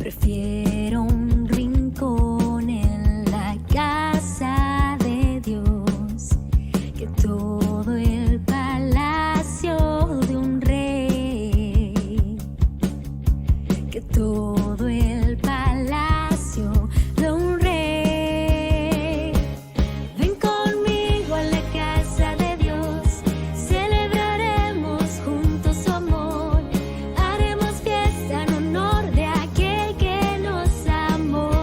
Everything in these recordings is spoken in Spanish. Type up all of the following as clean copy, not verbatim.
Prefiero un rincón en la casa de Dios que todo el palacio de un rey, que todo el palacio de un rey. Ven conmigo a la casa de Dios, celebraremos juntos su amor, haremos fiesta en honor de aquel que nos amó.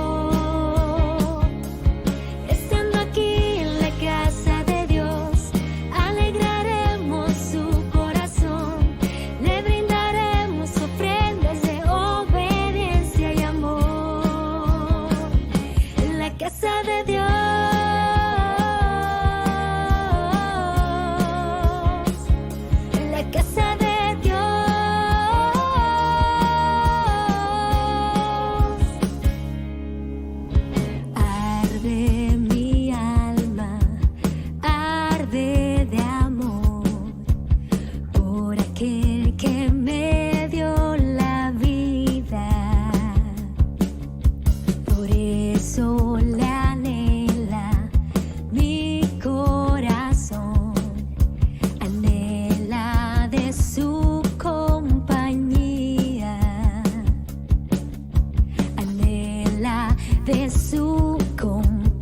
Estando aquí en la casa de Dios, alegraremos su corazón, le brindaremos ofrendas de obediencia y amor. En la casa de Dios, en la casa de Dios, arde mi alma, arde de amor por aquel que me dio la vida. Por eso le anhela mi corazón, anhela de su compañía, anhela de su compañía.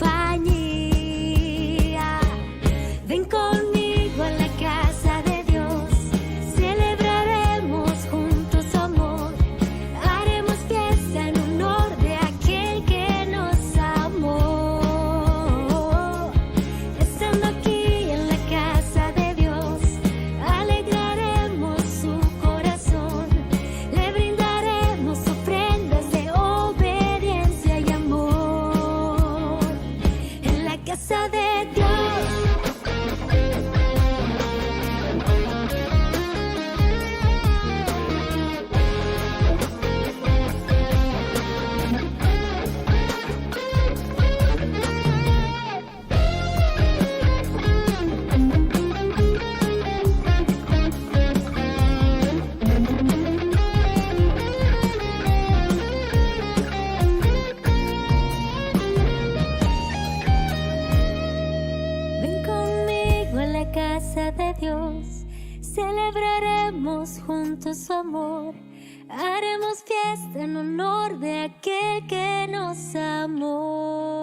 Ven conmigo a la casa de Dios, celebraremos juntos su amor, haremos fiesta en honor de aquel que nos amó. Estando aquí en la casa de Dios, alegraremos su corazón, le brindaremos ofrendas de obediencia y amor. En la casa de Dios. Ven conmigo a la casa de Dios, celebraremos juntos su amor, haremos fiesta en honor de aquel que nos amó.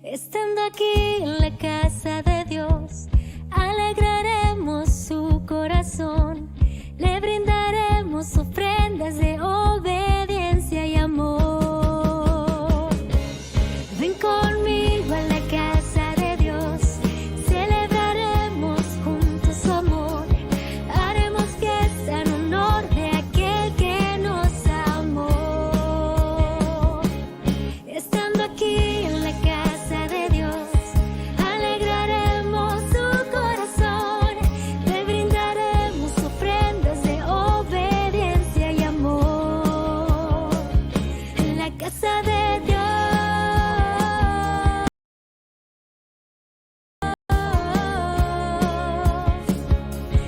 Estando aquí en la casa de Dios, alegraremos su corazón, le brindaremos ofrendas de obediencia y amor. Ven conmigo a la casa de Dios, celebraremos juntos su amor, haremos fiesta en honor de aquel que nos amó. Estando aquí en la casa de Dios, alegraremos su corazón, le brindaremos ofrendas de obediencia y amor. En la casa de Dios.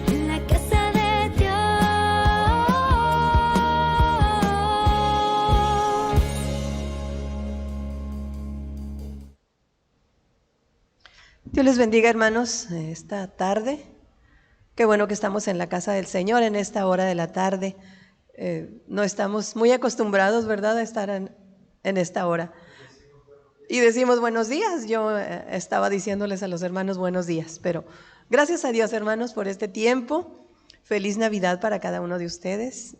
En la casa de Dios. Dios les bendiga, hermanos, esta tarde. Qué bueno que estamos en la casa del Señor en esta hora de la tarde. No estamos muy acostumbrados, ¿verdad?, a estar en esta hora. Y decimos buenos días. Yo estaba diciéndoles a los hermanos buenos días, pero gracias a Dios, hermanos, por este tiempo. Feliz Navidad para cada uno de ustedes.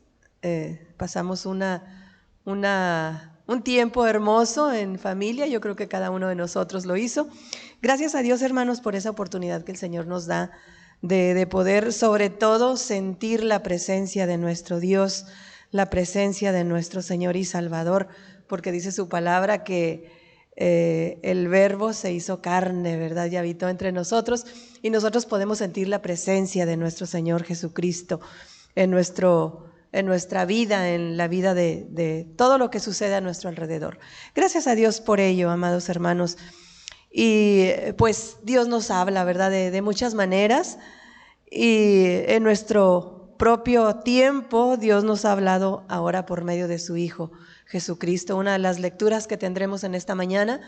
Pasamos un tiempo hermoso en familia. Yo creo que cada uno de nosotros lo hizo. Gracias a Dios, hermanos, por esa oportunidad que el Señor nos da de poder, sobre todo, sentir la presencia de nuestro Dios, la presencia de nuestro Señor y Salvador, porque dice su palabra que el Verbo se hizo carne, ¿verdad? Y habitó entre nosotros, y nosotros podemos sentir la presencia de nuestro Señor Jesucristo en nuestra vida, en la vida de todo lo que sucede a nuestro alrededor. Gracias a Dios por ello, amados hermanos. Y pues Dios nos habla, ¿verdad?, de muchas maneras, y en nuestro propio tiempo, Dios nos ha hablado ahora por medio de su Hijo Jesucristo. Una de las lecturas que tendremos en esta mañana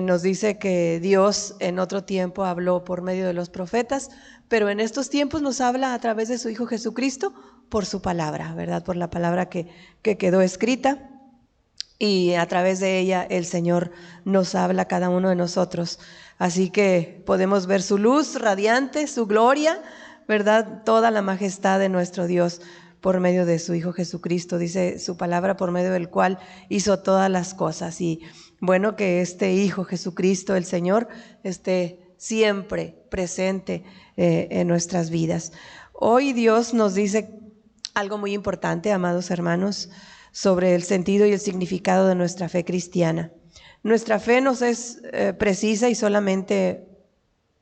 nos dice que Dios en otro tiempo habló por medio de los profetas, pero en estos tiempos nos habla a través de su Hijo Jesucristo por su palabra, ¿verdad? Por la palabra que quedó escrita, y a través de ella el Señor nos habla a cada uno de nosotros. Así que podemos ver su luz radiante, su gloria, ¿verdad? Toda la majestad de nuestro Dios por medio de su Hijo Jesucristo, dice su palabra, por medio del cual hizo todas las cosas. Y bueno, que este Hijo Jesucristo, el Señor, esté siempre presente en nuestras vidas. Hoy Dios nos dice algo muy importante, amados hermanos, sobre el sentido y el significado de nuestra fe cristiana. Nuestra fe nos es precisa y solamente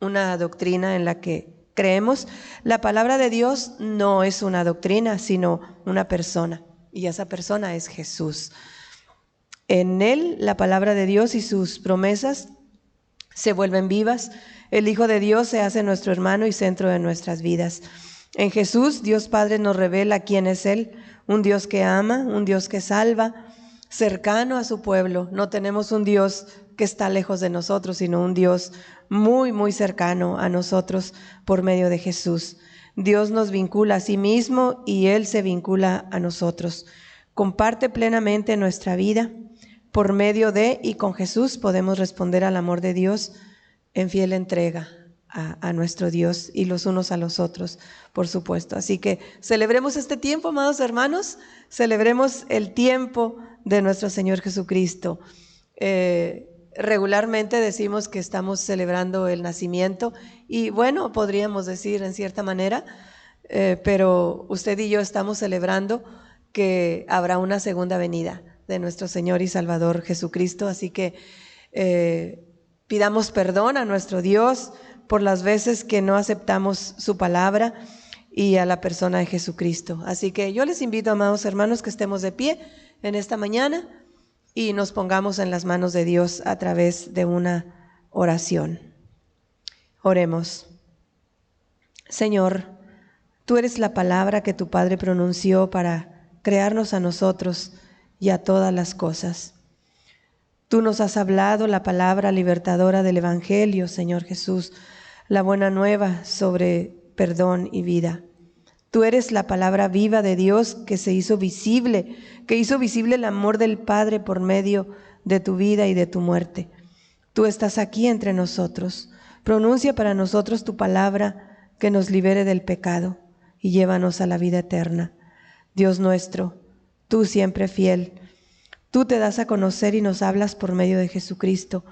una doctrina en la que creemos. La palabra de Dios no es una doctrina, sino una persona, y esa persona es Jesús. En Él, la palabra de Dios y sus promesas se vuelven vivas. El Hijo de Dios se hace nuestro hermano y centro de nuestras vidas. En Jesús, Dios Padre nos revela quién es Él, un Dios que ama, un Dios que salva, cercano a su pueblo. No tenemos un Dios que está lejos de nosotros, sino un Dios muy, muy cercano a nosotros por medio de Jesús. Dios nos vincula a sí mismo y Él se vincula a nosotros. Comparte plenamente nuestra vida. Por medio de y con Jesús podemos responder al amor de Dios en fiel entrega a nuestro Dios y los unos a los otros, por supuesto. Así que celebremos este tiempo, amados hermanos, celebremos el tiempo de nuestro Señor Jesucristo. Regularmente decimos que estamos celebrando el nacimiento y bueno, podríamos decir en cierta manera, pero usted y yo estamos celebrando que habrá una segunda venida de nuestro Señor y Salvador Jesucristo. Así que pidamos perdón a nuestro Dios por las veces que no aceptamos su palabra y a la persona de Jesucristo. Así que yo les invito, amados hermanos, que estemos de pie en esta mañana y nos pongamos en las manos de Dios a través de una oración. Oremos. Señor, tú eres la palabra que tu Padre pronunció para crearnos a nosotros y a todas las cosas. Tú nos has hablado la palabra libertadora del Evangelio, Señor Jesús, la buena nueva sobre perdón y vida. Tú eres la palabra viva de Dios que hizo visible el amor del Padre por medio de tu vida y de tu muerte. Tú estás aquí entre nosotros. Pronuncia para nosotros tu palabra que nos libere del pecado y llévanos a la vida eterna. Dios nuestro, tú siempre fiel, tú te das a conocer y nos hablas por medio de Jesucristo,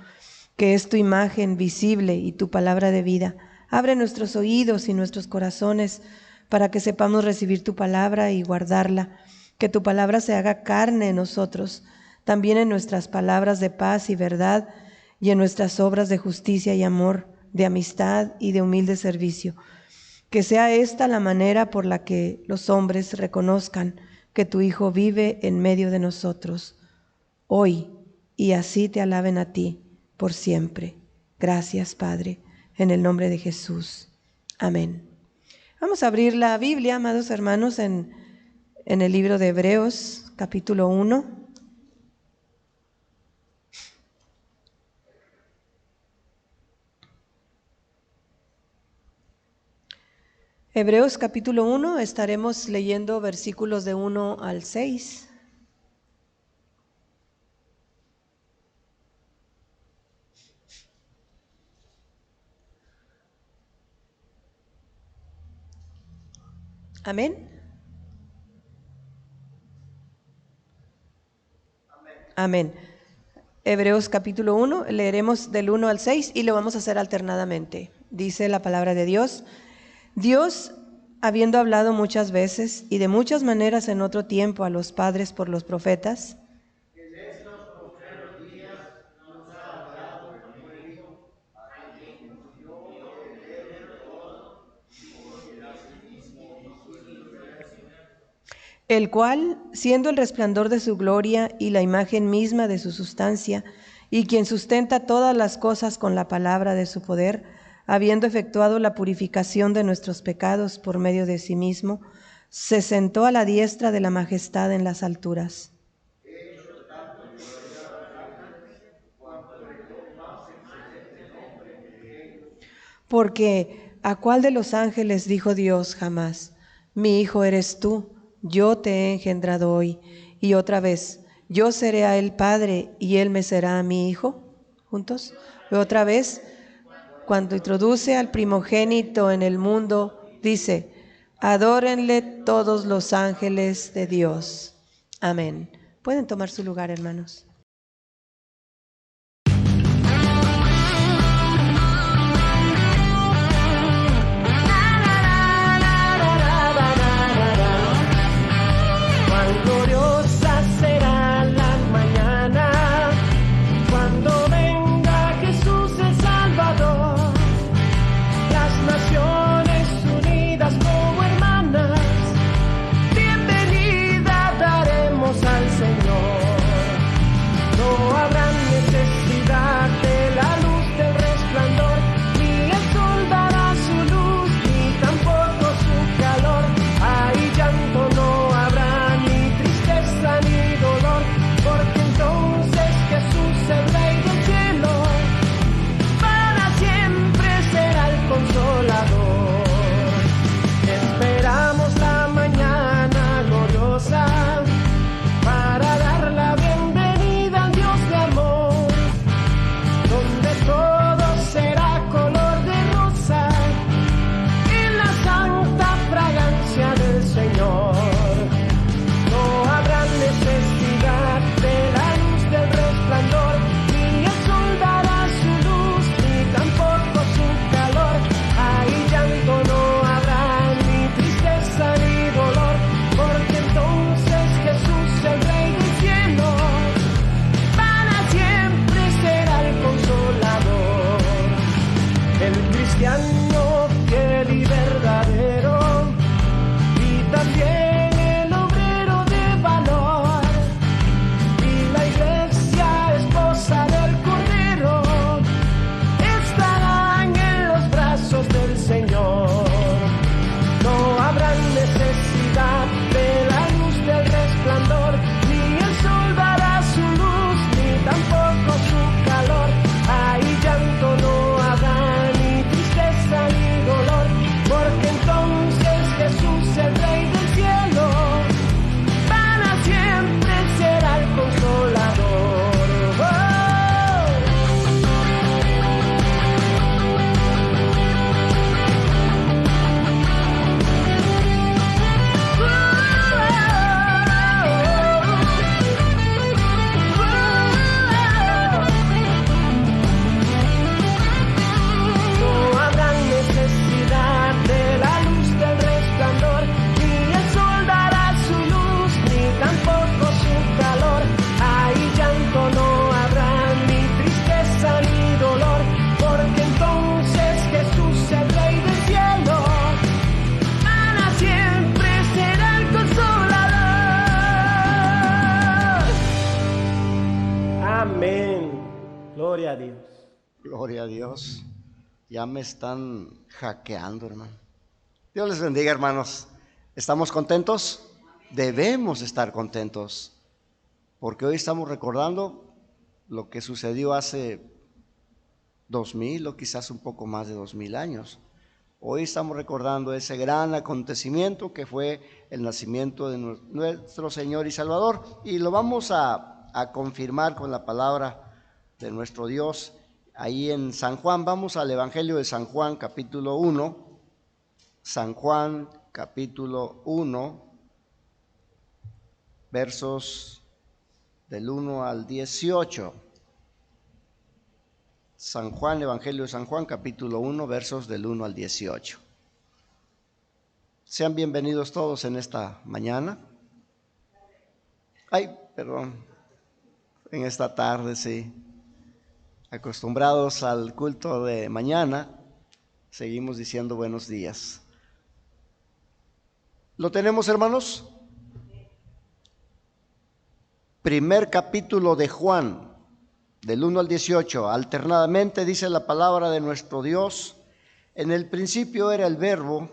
que es tu imagen visible y tu palabra de vida. Abre nuestros oídos y nuestros corazones para que sepamos recibir tu palabra y guardarla, que tu palabra se haga carne en nosotros, también en nuestras palabras de paz y verdad y en nuestras obras de justicia y amor, de amistad y de humilde servicio. Que sea esta la manera por la que los hombres reconozcan que tu Hijo vive en medio de nosotros hoy y así te alaben a ti por siempre. Gracias, Padre, en el nombre de Jesús. Amén. Vamos a abrir la Biblia, amados hermanos, en el libro de Hebreos, capítulo 1. Hebreos capítulo 1, estaremos leyendo versículos de 1 al 6. Amén. Amén. Hebreos capítulo 1, leeremos del 1 al 6 y lo vamos a hacer alternadamente. Dice la palabra de Dios: Dios, habiendo hablado muchas veces y de muchas maneras en otro tiempo a los padres por los profetas, el cual, siendo el resplandor de su gloria y la imagen misma de su sustancia, y quien sustenta todas las cosas con la palabra de su poder, habiendo efectuado la purificación de nuestros pecados por medio de sí mismo, se sentó a la diestra de la majestad en las alturas. Porque ¿a cuál de los ángeles dijo Dios jamás: mi hijo eres tú, yo te he engendrado hoy? Y otra vez: yo seré a él padre y él me será a mi hijo. ¿Juntos? Y otra vez, cuando introduce al primogénito en el mundo, dice: adórenle todos los ángeles de Dios. Amén. Pueden tomar su lugar, hermanos. Gloria a Dios. Gloria a Dios. Ya me están hackeando, hermano. Dios les bendiga, hermanos. ¿Estamos contentos? Debemos estar contentos, porque hoy estamos recordando lo que sucedió hace 2000 o quizás un poco más de 2000 años. Hoy estamos recordando ese gran acontecimiento que fue el nacimiento de nuestro Señor y Salvador, y lo vamos a confirmar con la palabra de nuestro Dios. Ahí en San Juan, vamos al Evangelio de San Juan, capítulo 1. San Juan, capítulo 1, versos del 1 al 18. San Juan, Evangelio de San Juan, capítulo 1, versos del 1 al 18. Sean bienvenidos todos en esta mañana. En esta tarde, sí. Acostumbrados al culto de mañana, seguimos diciendo buenos días. ¿Lo tenemos, hermanos? Primer capítulo de Juan, del 1 al 18, alternadamente dice la palabra de nuestro Dios: En el principio era el Verbo,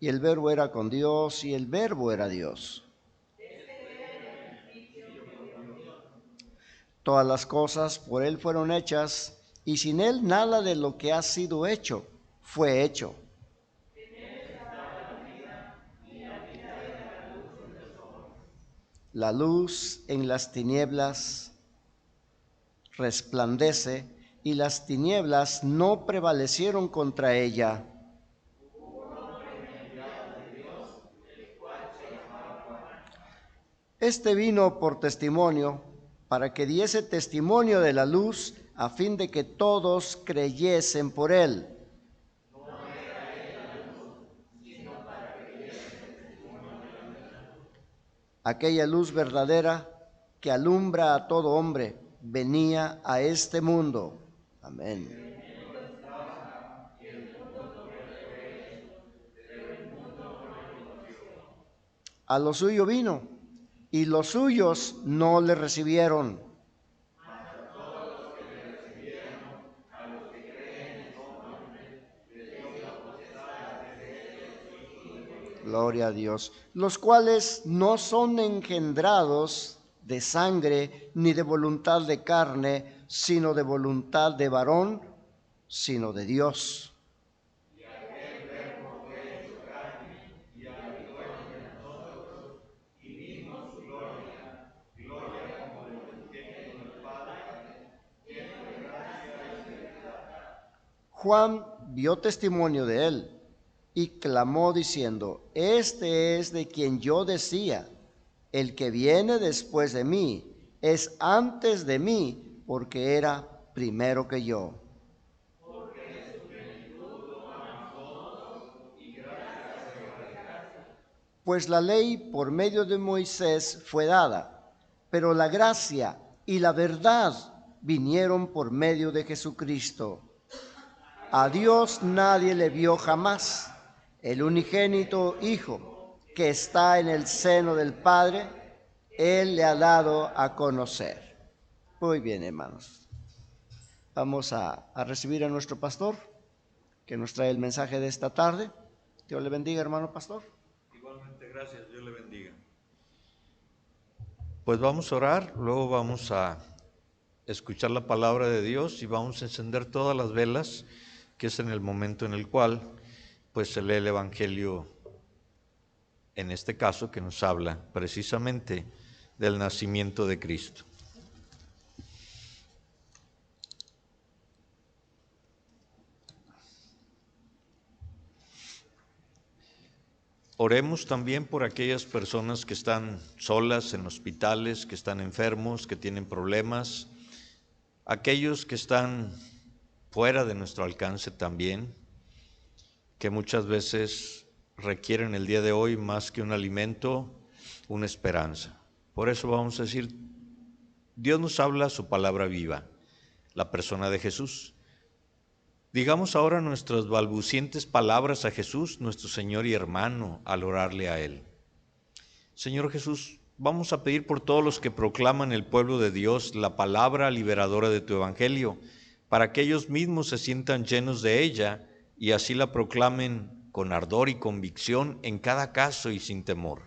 y el Verbo era con Dios, y el Verbo era Dios. Todas las cosas por Él fueron hechas, y sin Él nada de lo que ha sido hecho fue hecho. La luz en las tinieblas resplandece, y las tinieblas no prevalecieron contra ella. Este vino por testimonio, para que diese testimonio de la luz, a fin de que todos creyesen por él. Aquella luz verdadera que alumbra a todo hombre venía a este mundo. Amén. A lo suyo vino, y los suyos no le recibieron. Gloria a Dios. Los cuales no son engendrados de sangre ni de voluntad de carne, sino de voluntad de varón, sino de Dios. Juan dio testimonio de él y clamó diciendo: este es de quien yo decía, el que viene después de mí es antes de mí, porque era primero que yo. Pues la ley por medio de Moisés fue dada, pero la gracia y la verdad vinieron por medio de Jesucristo. A Dios nadie le vio jamás. El unigénito Hijo que está en el seno del Padre, Él le ha dado a conocer. Muy bien, hermanos. Vamos a recibir a nuestro pastor, que nos trae el mensaje de esta tarde. Dios le bendiga, hermano pastor. Igualmente, gracias. Dios le bendiga. Pues vamos a orar, luego vamos a escuchar la palabra de Dios y vamos a encender todas las velas, que es en el momento en el cual pues se lee el Evangelio, en este caso que nos habla precisamente del nacimiento de Cristo. Oremos también por aquellas personas que están solas en hospitales, que están enfermos, que tienen problemas, aquellos que están fuera de nuestro alcance también, que muchas veces requieren el día de hoy más que un alimento, una esperanza. Por eso vamos a decir, Dios nos habla su palabra viva, la persona de Jesús. Digamos ahora nuestras balbucientes palabras a Jesús, nuestro Señor y hermano, al orarle a Él. Señor Jesús, vamos a pedir por todos los que proclaman el pueblo de Dios la palabra liberadora de tu Evangelio, para que ellos mismos se sientan llenos de ella y así la proclamen con ardor y convicción en cada caso y sin temor.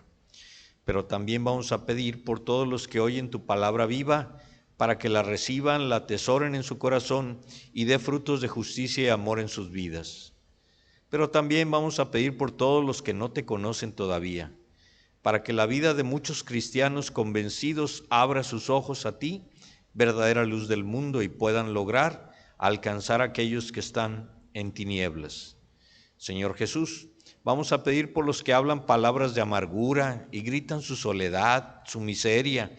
Pero también vamos a pedir por todos los que oyen tu palabra viva, para que la reciban, la atesoren en su corazón y dé frutos de justicia y amor en sus vidas. Pero también vamos a pedir por todos los que no te conocen todavía, para que la vida de muchos cristianos convencidos abra sus ojos a ti, verdadera luz del mundo, y puedan lograr alcanzar a aquellos que están en tinieblas. Señor Jesús, vamos a pedir por los que hablan palabras de amargura y gritan su soledad, su miseria,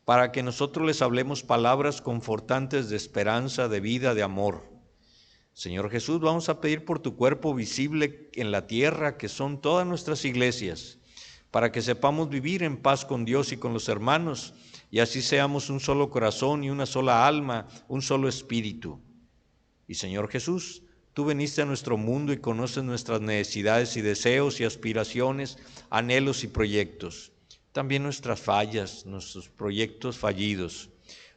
para que nosotros les hablemos palabras confortantes de esperanza, de vida, de amor. Señor Jesús, vamos a pedir por tu cuerpo visible en la tierra, que son todas nuestras iglesias, para que sepamos vivir en paz con Dios y con los hermanos, y así seamos un solo corazón y una sola alma, un solo espíritu. Y Señor Jesús, tú viniste a nuestro mundo y conoces nuestras necesidades y deseos y aspiraciones, anhelos y proyectos. También nuestras fallas, nuestros proyectos fallidos.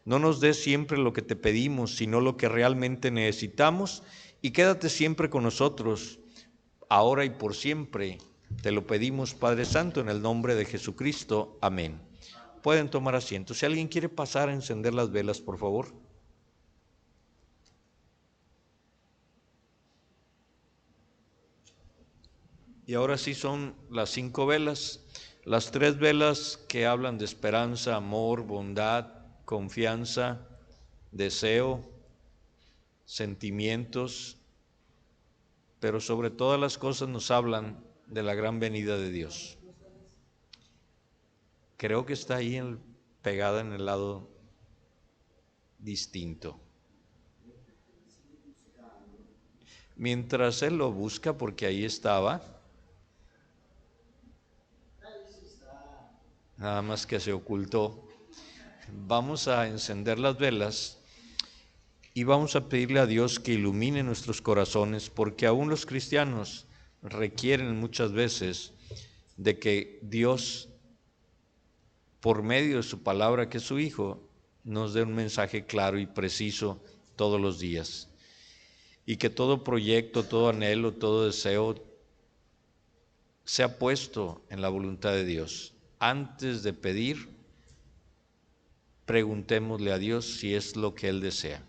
No nos des siempre lo que te pedimos, sino lo que realmente necesitamos, y quédate siempre con nosotros, ahora y por siempre. Te lo pedimos, Padre Santo, en el nombre de Jesucristo. Amén. Pueden tomar asiento. Si alguien quiere pasar a encender las velas, por favor. Y ahora sí son las 5 velas. Las 3 velas que hablan de esperanza, amor, bondad, confianza, deseo, sentimientos, pero sobre todas las cosas nos hablan de la gran venida de Dios. Creo que está ahí pegada en el lado distinto. Mientras él lo busca, porque ahí estaba, nada más que se ocultó, vamos a encender las velas y vamos a pedirle a Dios que ilumine nuestros corazones, porque aún los cristianos requieren muchas veces de que Dios, por medio de su palabra, que es su Hijo, nos dé un mensaje claro y preciso todos los días. Y que todo proyecto, todo anhelo, todo deseo sea puesto en la voluntad de Dios. Antes de pedir, preguntémosle a Dios si es lo que Él desea.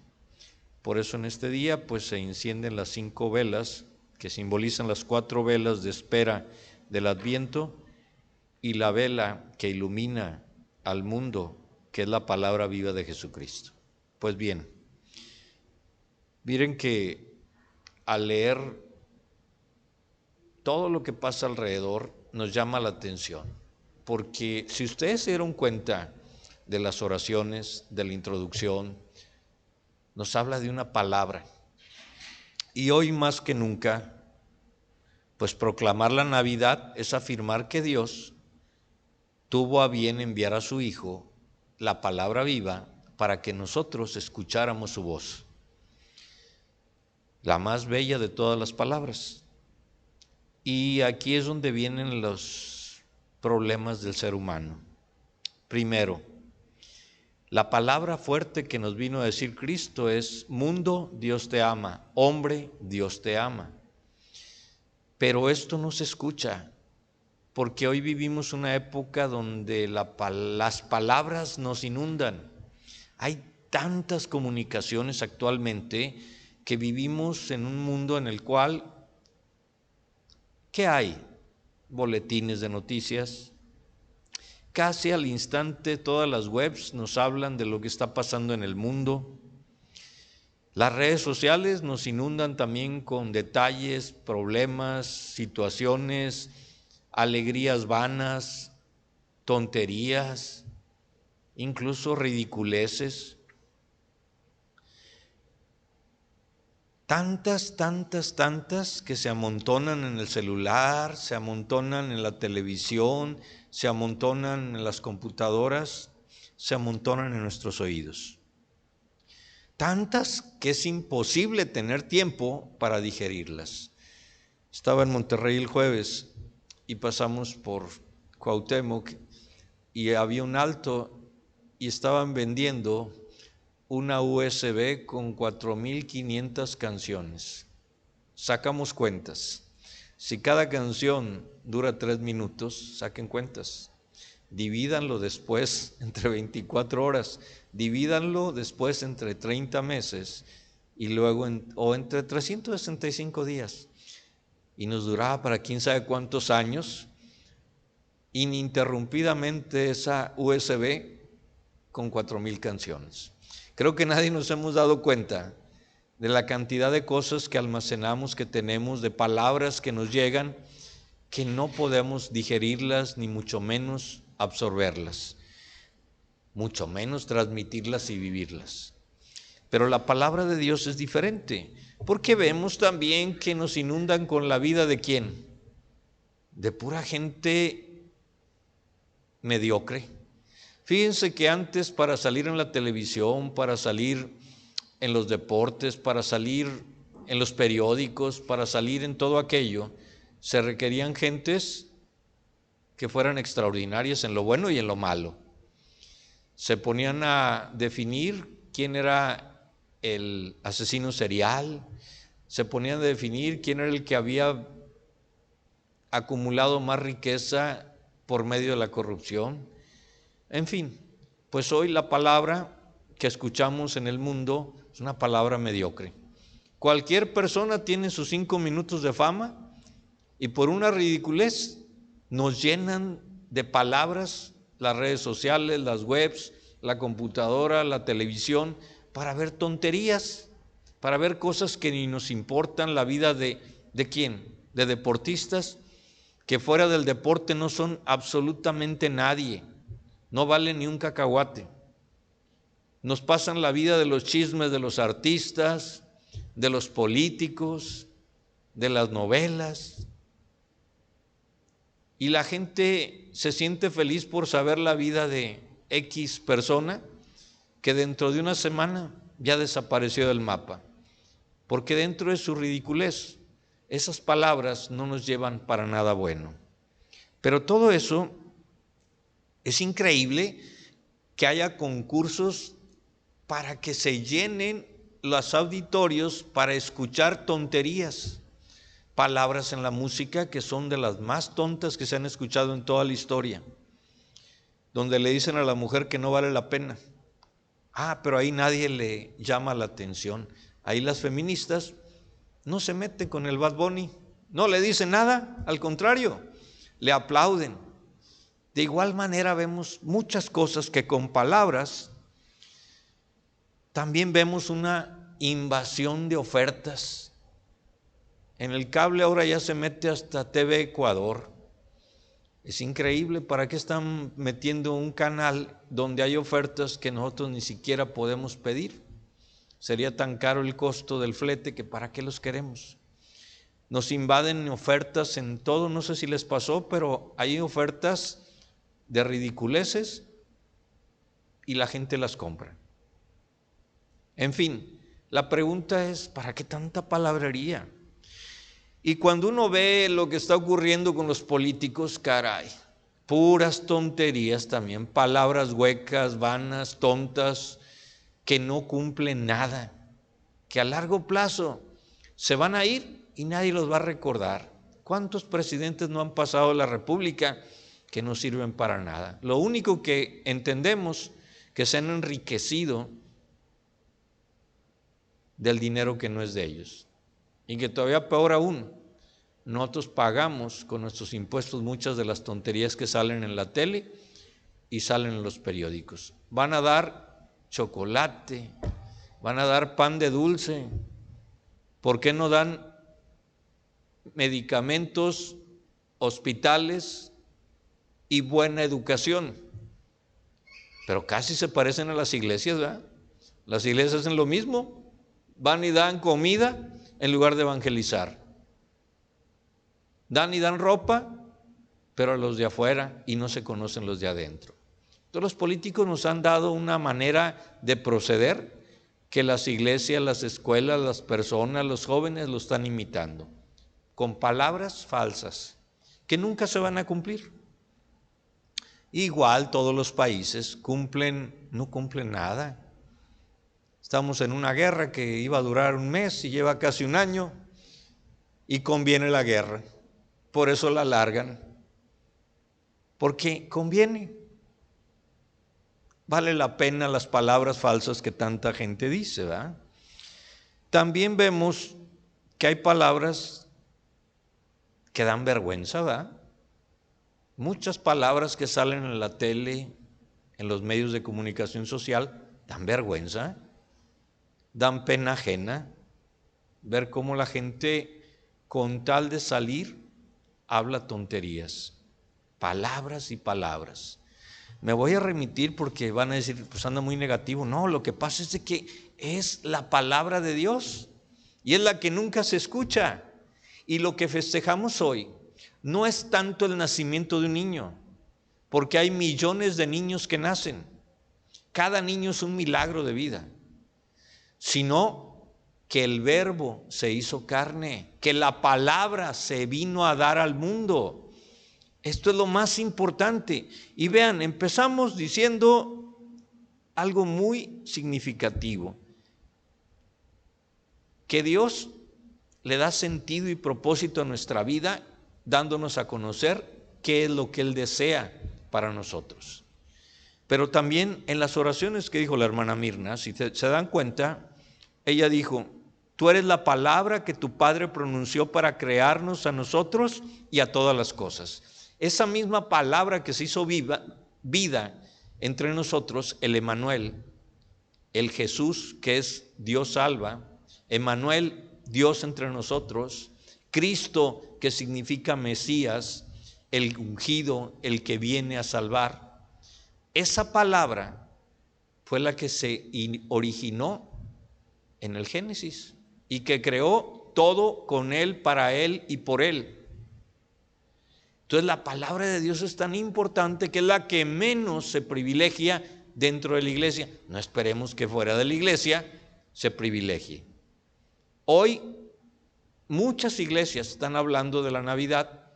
Por eso en este día pues se encienden las 5 velas que simbolizan las 4 velas de espera del Adviento y la vela que ilumina al mundo, que es la palabra viva de Jesucristo. Pues bien, miren que al leer todo lo que pasa alrededor nos llama la atención, porque si ustedes se dieron cuenta de las oraciones, de la introducción, nos habla de una palabra. Y hoy más que nunca, pues proclamar la Navidad es afirmar que Dios tuvo a bien enviar a su Hijo, la palabra viva, para que nosotros escucháramos su voz. La más bella de todas las palabras. Y aquí es donde vienen los problemas del ser humano. Primero, la palabra fuerte que nos vino a decir Cristo es: mundo, Dios te ama; hombre, Dios te ama. Pero esto no se escucha, porque hoy vivimos una época donde las palabras nos inundan. Hay tantas comunicaciones actualmente que vivimos en un mundo en el cual, ¿qué hay? Boletines de noticias. Casi al instante todas las webs nos hablan de lo que está pasando en el mundo. Las redes sociales nos inundan también con detalles, problemas, situaciones, alegrías vanas, tonterías, incluso ridiculeces. Tantas que se amontonan en el celular, se amontonan en la televisión, se amontonan en las computadoras, se amontonan en nuestros oídos. Tantas que es imposible tener tiempo para digerirlas. Estaba en Monterrey el jueves y pasamos por Cuauhtémoc y había un alto y estaban vendiendo una USB con 4,500 canciones. Sacamos cuentas. Si cada canción dura 3 minutos, saquen cuentas. Divídanlo después entre 24 horas, divídanlo después entre 30 meses y luego entre 365 días. Y nos duraba para quién sabe cuántos años, ininterrumpidamente esa USB con 4,000 canciones. Creo que nadie nos hemos dado cuenta de la cantidad de cosas que almacenamos, que tenemos, de palabras que nos llegan, que no podemos digerirlas, ni mucho menos absorberlas, mucho menos transmitirlas y vivirlas. Pero la palabra de Dios es diferente, porque vemos también que nos inundan con la vida de ¿quién? De pura gente mediocre. Fíjense que antes, para salir en la televisión, para salir en los deportes, para salir en los periódicos, para salir en todo aquello, se requerían gentes que fueran extraordinarias en lo bueno y en lo malo. Se ponían a definir quién era el asesino serial, se ponían a definir quién era el que había acumulado más riqueza por medio de la corrupción. En fin, pues hoy la palabra que escuchamos en el mundo es una palabra mediocre. Cualquier persona tiene sus 5 minutos de fama y por una ridiculez nos llenan de palabras las redes sociales, las webs, la computadora, la televisión, para ver tonterías, para ver cosas que ni nos importan. La vida ¿de quién? De deportistas que fuera del deporte no son absolutamente nadie, no valen ni un cacahuate. Nos pasan la vida de los chismes de los artistas, de los políticos, de las novelas, y la gente se siente feliz por saber la vida de X persona que dentro de una semana ya desapareció del mapa, porque dentro de su ridiculez esas palabras no nos llevan para nada bueno. Pero todo eso es increíble, que haya concursos para que se llenen los auditorios para escuchar tonterías, palabras en la música que son de las más tontas que se han escuchado en toda la historia, donde le dicen a la mujer que no vale la pena. Pero ahí nadie le llama la atención. Ahí las feministas no se meten con el Bad Bunny, no le dicen nada, al contrario, le aplauden. De igual manera vemos muchas cosas que con palabras también vemos una invasión de ofertas. En el cable ahora ya se mete hasta TV Ecuador. Es increíble, ¿para qué están metiendo un canal donde hay ofertas que nosotros ni siquiera podemos pedir? Sería tan caro el costo del flete que ¿para qué los queremos? Nos invaden ofertas en todo, no sé si les pasó, pero hay ofertas de ridiculeces y la gente las compra. En fin, la pregunta es, ¿para qué tanta palabrería? Y cuando uno ve lo que está ocurriendo con los políticos, caray, puras tonterías también, palabras huecas, vanas, tontas, que no cumplen nada, que a largo plazo se van a ir y nadie los va a recordar. ¿Cuántos presidentes no han pasado la República que no sirven para nada? Lo único que entendemos, que se han enriquecido del dinero que no es de ellos. Y que todavía peor aún, nosotros pagamos con nuestros impuestos muchas de las tonterías que salen en la tele y salen en los periódicos. Van a dar chocolate, van a dar pan de dulce. ¿Por qué no dan medicamentos, hospitales y buena educación? Pero casi se parecen a las iglesias, ¿verdad? Las iglesias hacen lo mismo, van y dan comida en lugar de evangelizar. Dan y dan ropa, pero a los de afuera, y no se conocen los de adentro. Entonces los políticos nos han dado una manera de proceder que las iglesias, las escuelas, las personas, los jóvenes lo están imitando, con palabras falsas que nunca se van a cumplir. Igual todos los países no cumplen nada. Estamos en una guerra que iba a durar un mes y lleva casi un año, y conviene la guerra, por eso la alargan, porque conviene. Vale la pena las palabras falsas que tanta gente dice, ¿verdad? También vemos que hay palabras que dan vergüenza, ¿verdad? Muchas palabras que salen en la tele, en los medios de comunicación social, dan vergüenza, dan pena ajena. Ver cómo la gente, con tal de salir, habla tonterías, palabras y palabras. Me voy a remitir porque van a decir, pues anda muy negativo. No, lo que pasa es de que es la palabra de Dios y es la que nunca se escucha. Y lo que festejamos hoy no es tanto el nacimiento de un niño, porque hay millones de niños que nacen. Cada niño es un milagro de vida, sino que el Verbo se hizo carne, que la palabra se vino a dar al mundo. Esto es lo más importante. Y vean, empezamos diciendo algo muy significativo, que Dios le da sentido y propósito a nuestra vida, dándonos a conocer qué es lo que Él desea para nosotros. Pero también en las oraciones que dijo la hermana Mirna, si se dan cuenta, ella dijo: tú eres la palabra que tu Padre pronunció para crearnos a nosotros y a todas las cosas. Esa misma palabra que se hizo vida entre nosotros, el Emmanuel, el Jesús que es Dios salva, Emmanuel, Dios entre nosotros, Cristo que significa Mesías, el ungido, el que viene a salvar. Esa palabra fue la que se originó en el Génesis y que creó todo con Él, para Él y por Él. Entonces la palabra de Dios es tan importante que es la que menos se privilegia dentro de la iglesia. No esperemos que fuera de la iglesia se privilegie. Hoy muchas iglesias están hablando de la Navidad,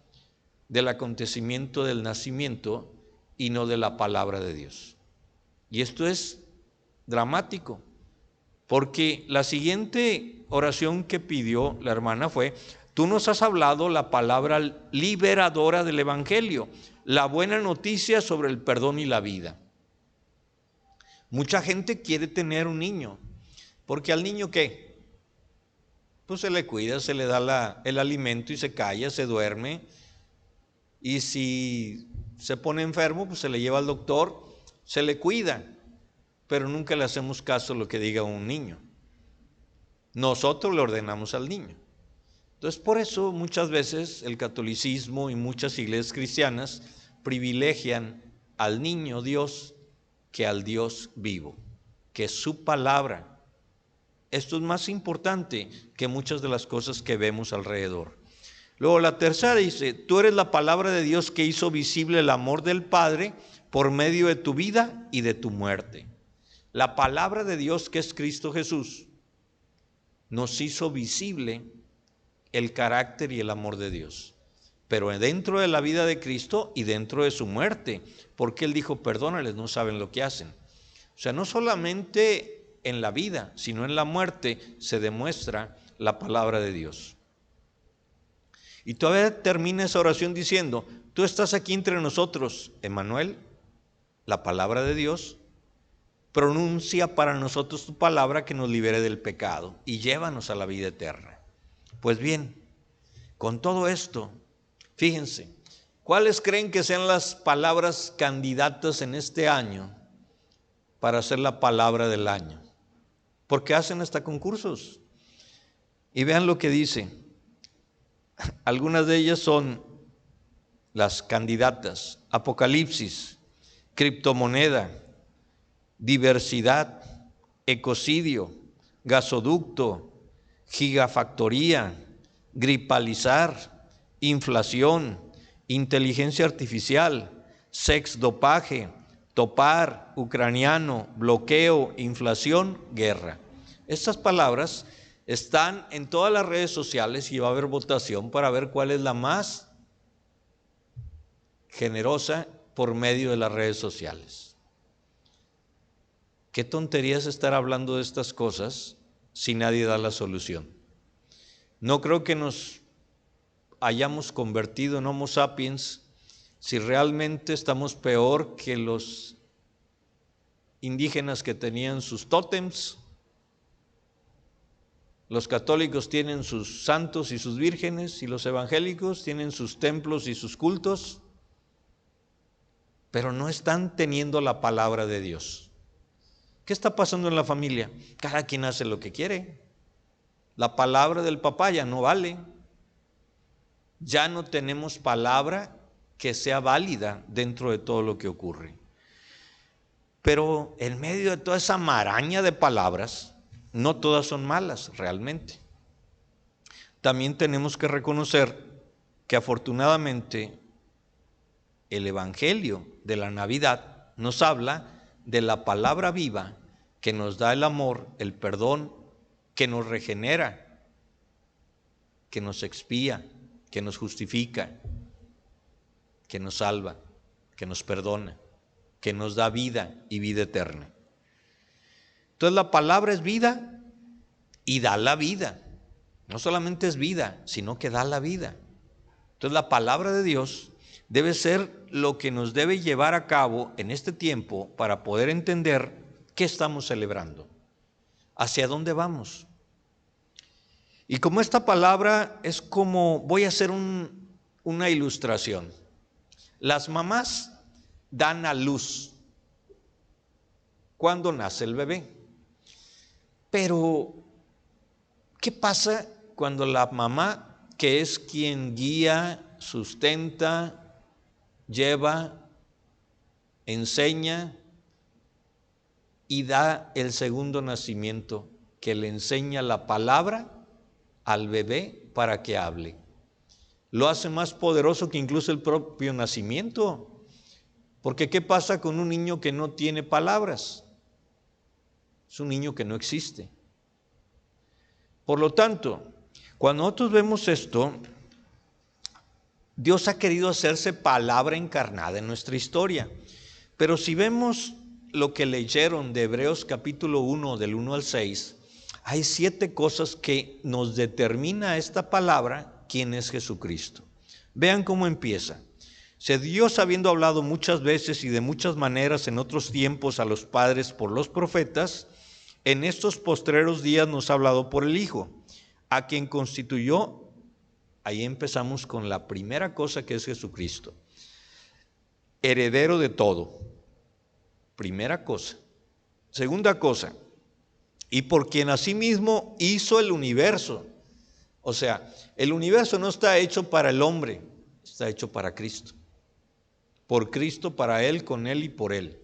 del acontecimiento del nacimiento y no de la palabra de Dios. Y esto es dramático, porque la siguiente oración que pidió la hermana fue: tú nos has hablado la palabra liberadora del Evangelio, la buena noticia sobre el perdón y la vida. Mucha gente quiere tener un niño, porque al niño ¿qué? Pues se le cuida, se le da el alimento y se calla, se duerme. Y si se pone enfermo, pues se le lleva al doctor, se le cuida, pero nunca le hacemos caso a lo que diga un niño. Nosotros le ordenamos al niño. Entonces, por eso muchas veces el catolicismo y muchas iglesias cristianas privilegian al niño Dios que al Dios vivo, que es su palabra. Esto es más importante que muchas de las cosas que vemos alrededor. Luego la tercera dice: tú eres la palabra de Dios que hizo visible el amor del Padre por medio de tu vida y de tu muerte. La palabra de Dios, que es Cristo Jesús, nos hizo visible el carácter y el amor de Dios, pero dentro de la vida de Cristo y dentro de su muerte, porque Él dijo: perdónales, no saben lo que hacen. O sea, no solamente en la vida, sino en la muerte se demuestra la palabra de Dios. Y todavía termina esa oración diciendo: tú estás aquí entre nosotros, Emmanuel, la palabra de Dios, pronuncia para nosotros tu palabra que nos libere del pecado y llévanos a la vida eterna. Pues bien, con todo esto, fíjense, ¿cuáles creen que sean las palabras candidatas en este año para ser la palabra del año? Porque hacen hasta concursos. Y vean lo que dice. Algunas de ellas son las candidatas: Apocalipsis, criptomoneda, diversidad, ecocidio, gasoducto, gigafactoría, gripalizar, inflación, inteligencia artificial, sex dopaje, topar, ucraniano, bloqueo, inflación, guerra. Estas palabras están en todas las redes sociales y va a haber votación para ver cuál es la más generosa por medio de las redes sociales. Qué tontería es estar hablando de estas cosas si nadie da la solución. No creo que nos hayamos convertido en Homo sapiens si realmente estamos peor que los indígenas que tenían sus tótems. Los católicos tienen sus santos y sus vírgenes, y los evangélicos tienen sus templos y sus cultos, pero no están teniendo la palabra de Dios. ¿Qué está pasando en la familia? Cada quien hace lo que quiere. La palabra del papá ya no vale. Ya no tenemos palabra que sea válida dentro de todo lo que ocurre. Pero en medio de toda esa maraña de palabras, no todas son malas realmente. También tenemos que reconocer que afortunadamente el Evangelio de la Navidad nos habla de la palabra viva que nos da el amor, el perdón, que nos regenera, que nos expía, que nos justifica, que nos salva, que nos perdona, que nos da vida y vida eterna. Entonces la palabra es vida y da la vida. No solamente es vida, sino que da la vida. Entonces la palabra de Dios debe ser lo que nos debe llevar a cabo en este tiempo para poder entender qué estamos celebrando, hacia dónde vamos. Y como esta palabra es como, voy a hacer una ilustración. Las mamás dan a luz cuando nace el bebé. Pero, ¿qué pasa cuando la mamá, que es quien guía, sustenta, lleva, enseña y da el segundo nacimiento, que le enseña la palabra al bebé para que hable? Lo hace más poderoso que incluso el propio nacimiento. Porque ¿qué pasa con un niño que no tiene palabras? Es un niño que no existe. Por lo tanto, cuando nosotros vemos esto, Dios ha querido hacerse palabra encarnada en nuestra historia. Pero si vemos lo que leyeron de Hebreos capítulo 1, del 1 al 6, hay 7 cosas que nos determina esta palabra, quién es Jesucristo. Vean cómo empieza. Dios, habiendo hablado muchas veces y de muchas maneras en otros tiempos a los padres por los profetas, en estos postreros días nos ha hablado por el Hijo, a quien constituyó. Ahí empezamos con la primera cosa, que es Jesucristo, heredero de todo. Primera cosa. Segunda cosa, y por quien asimismo hizo el universo. O sea, el universo no está hecho para el hombre, está hecho para Cristo. Por Cristo, para Él, con Él y por Él.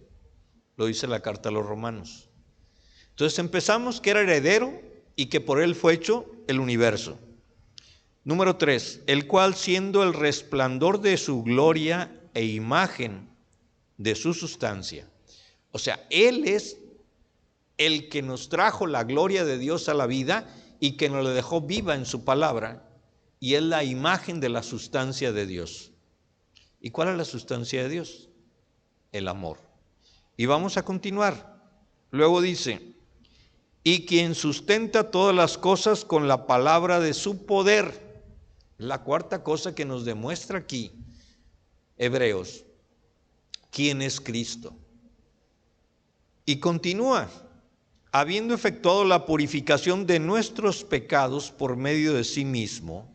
Lo dice la carta a los Romanos. Entonces empezamos que era heredero y que por Él fue hecho el universo. Número 3, el cual, siendo el resplandor de su gloria e imagen de su sustancia. O sea, Él es el que nos trajo la gloria de Dios a la vida y que nos la dejó viva en su palabra, y es la imagen de la sustancia de Dios. ¿Y cuál es la sustancia de Dios? El amor. Y vamos a continuar. Luego dice, y quien sustenta todas las cosas con la palabra de su poder. La cuarta cosa que nos demuestra aquí, Hebreos, ¿quién es Cristo? Y continúa, habiendo efectuado la purificación de nuestros pecados por medio de sí mismo,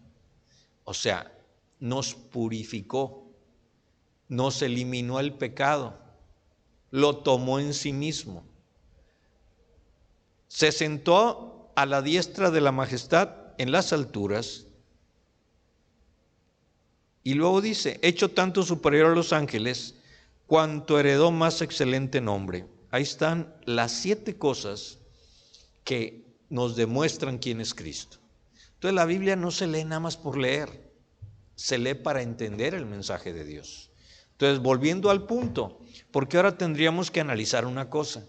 o sea, nos purificó, nos eliminó el pecado, lo tomó en sí mismo. Se sentó a la diestra de la majestad en las alturas, y luego dice, hecho tanto superior a los ángeles, cuanto heredó más excelente nombre. Ahí están las 7 cosas que nos demuestran quién es Cristo. Entonces la Biblia no se lee nada más por leer, se lee para entender el mensaje de Dios. Entonces, volviendo al punto, porque ahora tendríamos que analizar una cosa.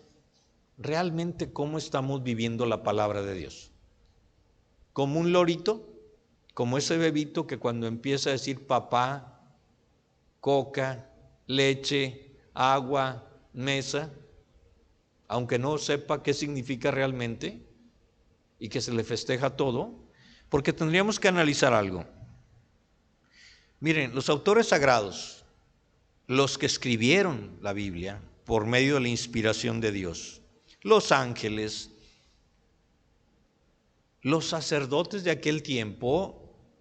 Realmente, ¿cómo estamos viviendo la palabra de Dios? ¿Como un lorito? ¿Como ese bebito que cuando empieza a decir papá, coca, leche, agua, mesa, aunque no sepa qué significa realmente y que se le festeja todo? Porque tendríamos que analizar algo. Miren, los autores sagrados, los que escribieron la Biblia por medio de la inspiración de Dios, los ángeles, los sacerdotes de aquel tiempo,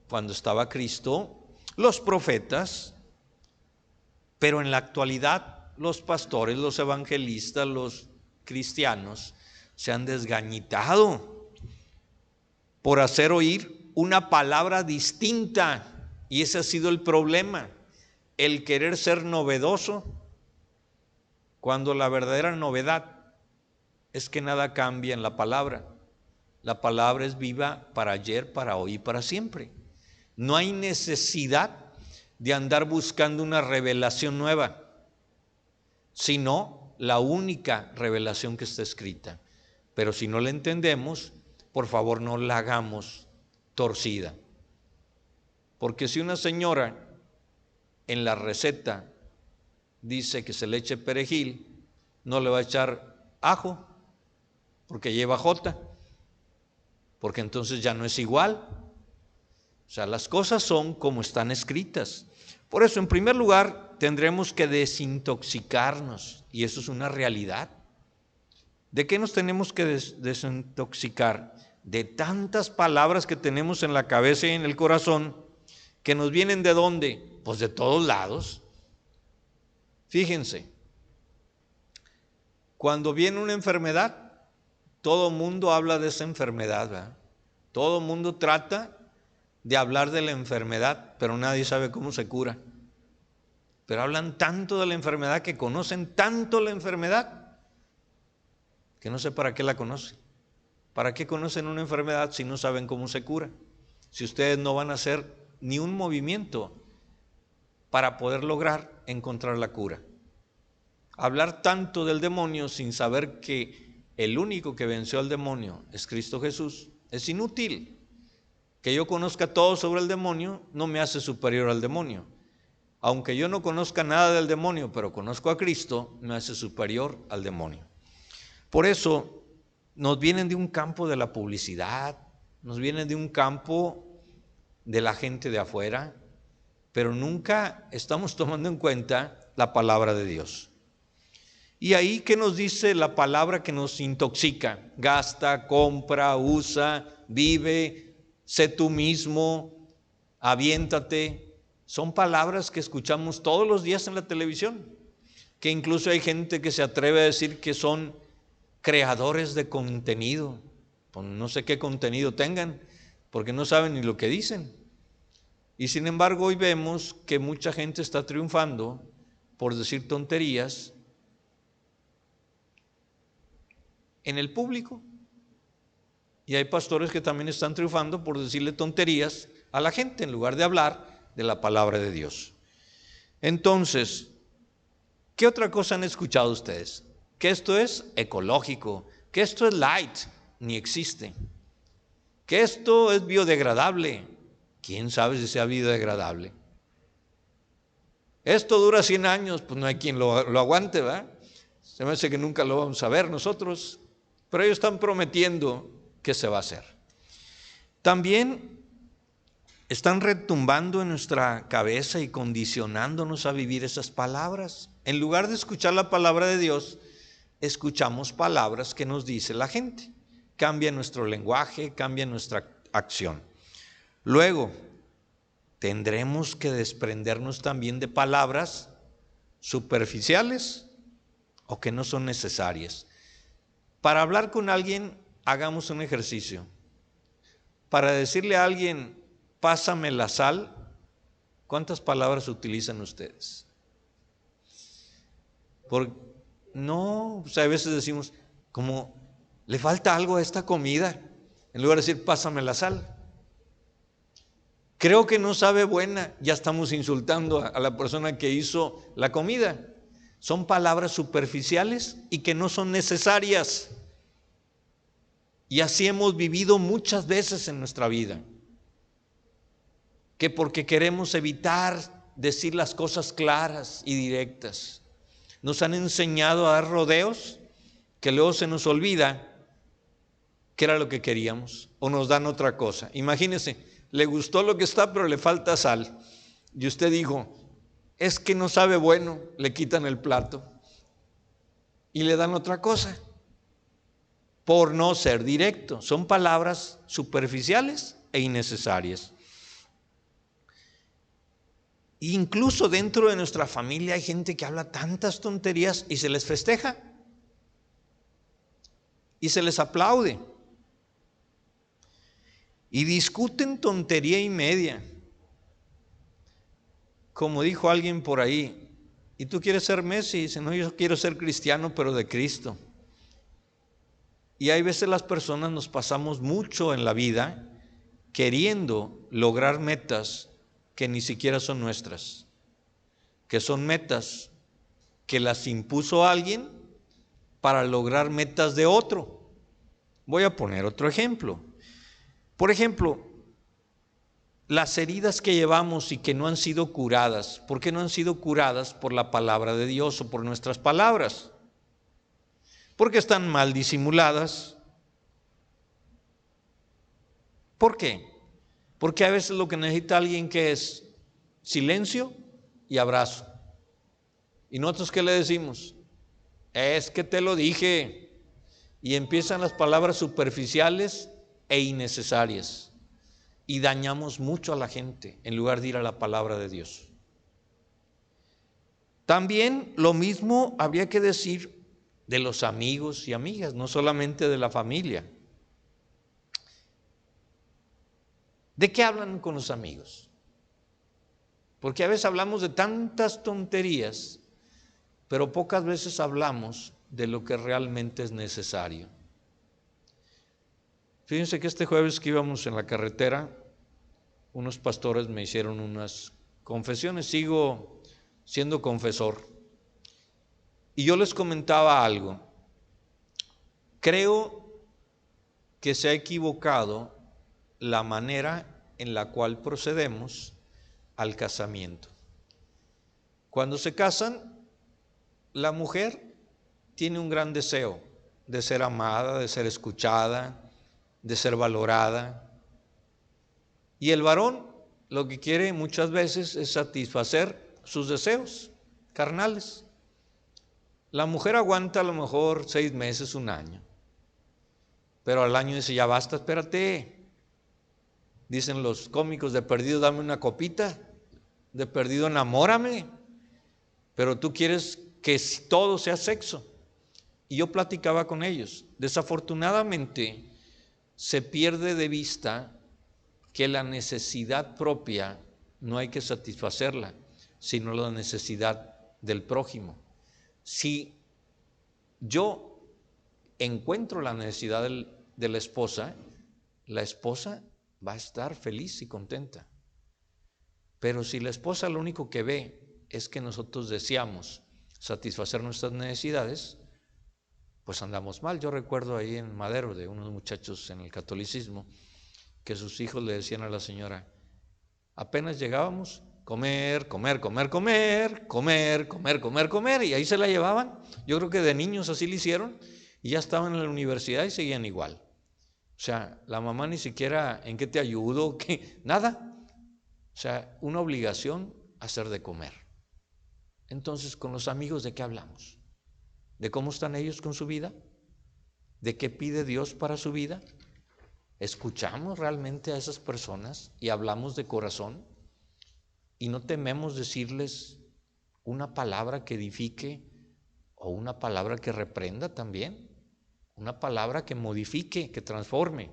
cuando estaba Cristo, los profetas, pero en la actualidad los pastores, los evangelistas, los cristianos se han desgañitado por hacer oír una palabra distinta, y ese ha sido el problema, el querer ser novedoso, cuando la verdadera novedad es que nada cambia en la palabra. La palabra es viva para ayer, para hoy y para siempre. No hay necesidad de andar buscando una revelación nueva, sino la única revelación que está escrita. Pero si no la entendemos, por favor no la hagamos torcida. Porque si una señora en la receta dice que se le eche perejil, no le va a echar ajo, porque lleva jota. porque entonces ya no es igual. O sea, las cosas son como están escritas. Por eso, en primer lugar, tendremos que desintoxicarnos, y eso es una realidad. ¿De qué nos tenemos que desintoxicar? De tantas palabras que tenemos en la cabeza y en el corazón, que nos vienen ¿de dónde? Pues de todos lados. Fíjense, cuando viene una enfermedad, todo mundo habla de esa enfermedad, ¿verdad? Todo mundo trata de hablar de la enfermedad, pero nadie sabe cómo se cura. Pero hablan tanto de la enfermedad, que conocen tanto la enfermedad, que no sé para qué la conocen. ¿Para qué conocen una enfermedad si no saben cómo se cura? Si ustedes no van a hacer ni un movimiento para poder lograr encontrar la cura. Hablar tanto del demonio sin saber que el único que venció al demonio es Cristo Jesús es inútil. Que yo conozca todo sobre el demonio no me hace superior al demonio. Aunque yo no conozca nada del demonio, pero conozco a Cristo, me hace superior al demonio. Por eso nos vienen de un campo de la publicidad, nos vienen de un campo de la gente de afuera, pero nunca estamos tomando en cuenta la palabra de Dios. Y ahí, ¿qué nos dice la palabra que nos intoxica? Gasta, compra, usa, vive, sé tú mismo, aviéntate. Son palabras que escuchamos todos los días en la televisión, que incluso hay gente que se atreve a decir que son creadores de contenido. Pues no sé qué contenido tengan, porque no saben ni lo que dicen. Y sin embargo, hoy vemos que mucha gente está triunfando por decir tonterías en el público. Y hay pastores que también están triunfando por decirle tonterías a la gente en lugar de hablar de la palabra de Dios. Entonces, ¿qué otra cosa han escuchado ustedes? Que esto es ecológico, que esto es light, ni existe. Que esto es biodegradable, ¿quién sabe si sea biodegradable? Esto dura 100 años, pues no hay quien lo aguante, ¿verdad? Se me hace que nunca lo vamos a ver nosotros, pero ellos están prometiendo que se va a hacer. También están retumbando en nuestra cabeza y condicionándonos a vivir esas palabras. En lugar de escuchar la palabra de Dios, escuchamos palabras que nos dice la gente. Cambia nuestro lenguaje, cambia nuestra acción. Luego, tendremos que desprendernos también de palabras superficiales o que no son necesarias. Para hablar con alguien, hagamos un ejercicio. Para decirle a alguien, pásame la sal, ¿cuántas palabras utilizan ustedes? No, pues a veces decimos, como le falta algo a esta comida, en lugar de decir, pásame la sal. Creo que no sabe buena, ya estamos insultando a la persona que hizo la comida. Son palabras superficiales y que no son necesarias. Y así hemos vivido muchas veces en nuestra vida. Que porque queremos evitar decir las cosas claras y directas, nos han enseñado a dar rodeos que luego se nos olvida que era lo que queríamos o nos dan otra cosa. Imagínense, le gustó lo que está, pero le falta sal. Y usted dijo, es que no sabe bueno, le quitan el plato y le dan otra cosa. Por no ser directo, son palabras superficiales e innecesarias. Incluso dentro de nuestra familia hay gente que habla tantas tonterías y se les festeja y se les aplaude y discuten tontería y media. Como dijo alguien por ahí, ¿y tú quieres ser Messi? Y dice, no, yo quiero ser cristiano, pero de Cristo. Y hay veces las personas nos pasamos mucho en la vida queriendo lograr metas que ni siquiera son nuestras, que son metas que las impuso alguien para lograr metas de otro. Voy a poner otro ejemplo. Por ejemplo, las heridas que llevamos y que no han sido curadas, ¿por qué no han sido curadas por la palabra de Dios o por nuestras palabras? Porque están mal disimuladas, ¿Por qué? Porque a veces lo que necesita alguien que es silencio y abrazo. ¿Y nosotros qué le decimos? Es que te lo dije. Y empiezan las palabras superficiales e innecesarias. Y dañamos mucho a la gente en lugar de ir a la palabra de Dios. También lo mismo habría que decir de los amigos y amigas, no solamente de la familia. ¿De qué hablan con los amigos? Porque a veces hablamos de tantas tonterías, pero pocas veces hablamos de lo que realmente es necesario. Fíjense que este jueves que íbamos en la carretera, unos pastores me hicieron unas confesiones, sigo siendo confesor, y yo les comentaba algo. Creo que se ha equivocado la manera en la cual procedemos al casamiento. Cuando se casan, la mujer tiene un gran deseo de ser amada, de ser escuchada, de ser valorada. Y el varón lo que quiere muchas veces es satisfacer sus deseos carnales. La mujer aguanta a lo mejor 6 meses, 1 año, pero al año dice, ya basta, espérate. Dicen los cómicos, de perdido dame una copita, de perdido enamórame, pero tú quieres que todo sea sexo. Y yo platicaba con ellos. Desafortunadamente se pierde de vista que la necesidad propia no hay que satisfacerla, sino la necesidad del prójimo. Si yo encuentro la necesidad de la esposa va a estar feliz y contenta. Pero si la esposa lo único que ve es que nosotros deseamos satisfacer nuestras necesidades, pues andamos mal. Yo recuerdo ahí en Madero de unos muchachos en el catolicismo que sus hijos le decían a la señora, apenas llegábamos, comer, comer, comer, comer, comer, comer, comer, comer, y ahí se la llevaban. Yo creo que de niños así lo hicieron y ya estaban en la universidad y seguían igual. O sea, la mamá ni siquiera en qué te ayudo, qué, nada. O sea, una obligación hacer de comer. Entonces, con los amigos, ¿de qué hablamos? ¿De cómo están ellos con su vida? ¿De qué pide Dios para su vida? ¿Escuchamos realmente a esas personas y hablamos de corazón? Y no tememos decirles una palabra que edifique o una palabra que reprenda también. Una palabra que modifique, que transforme.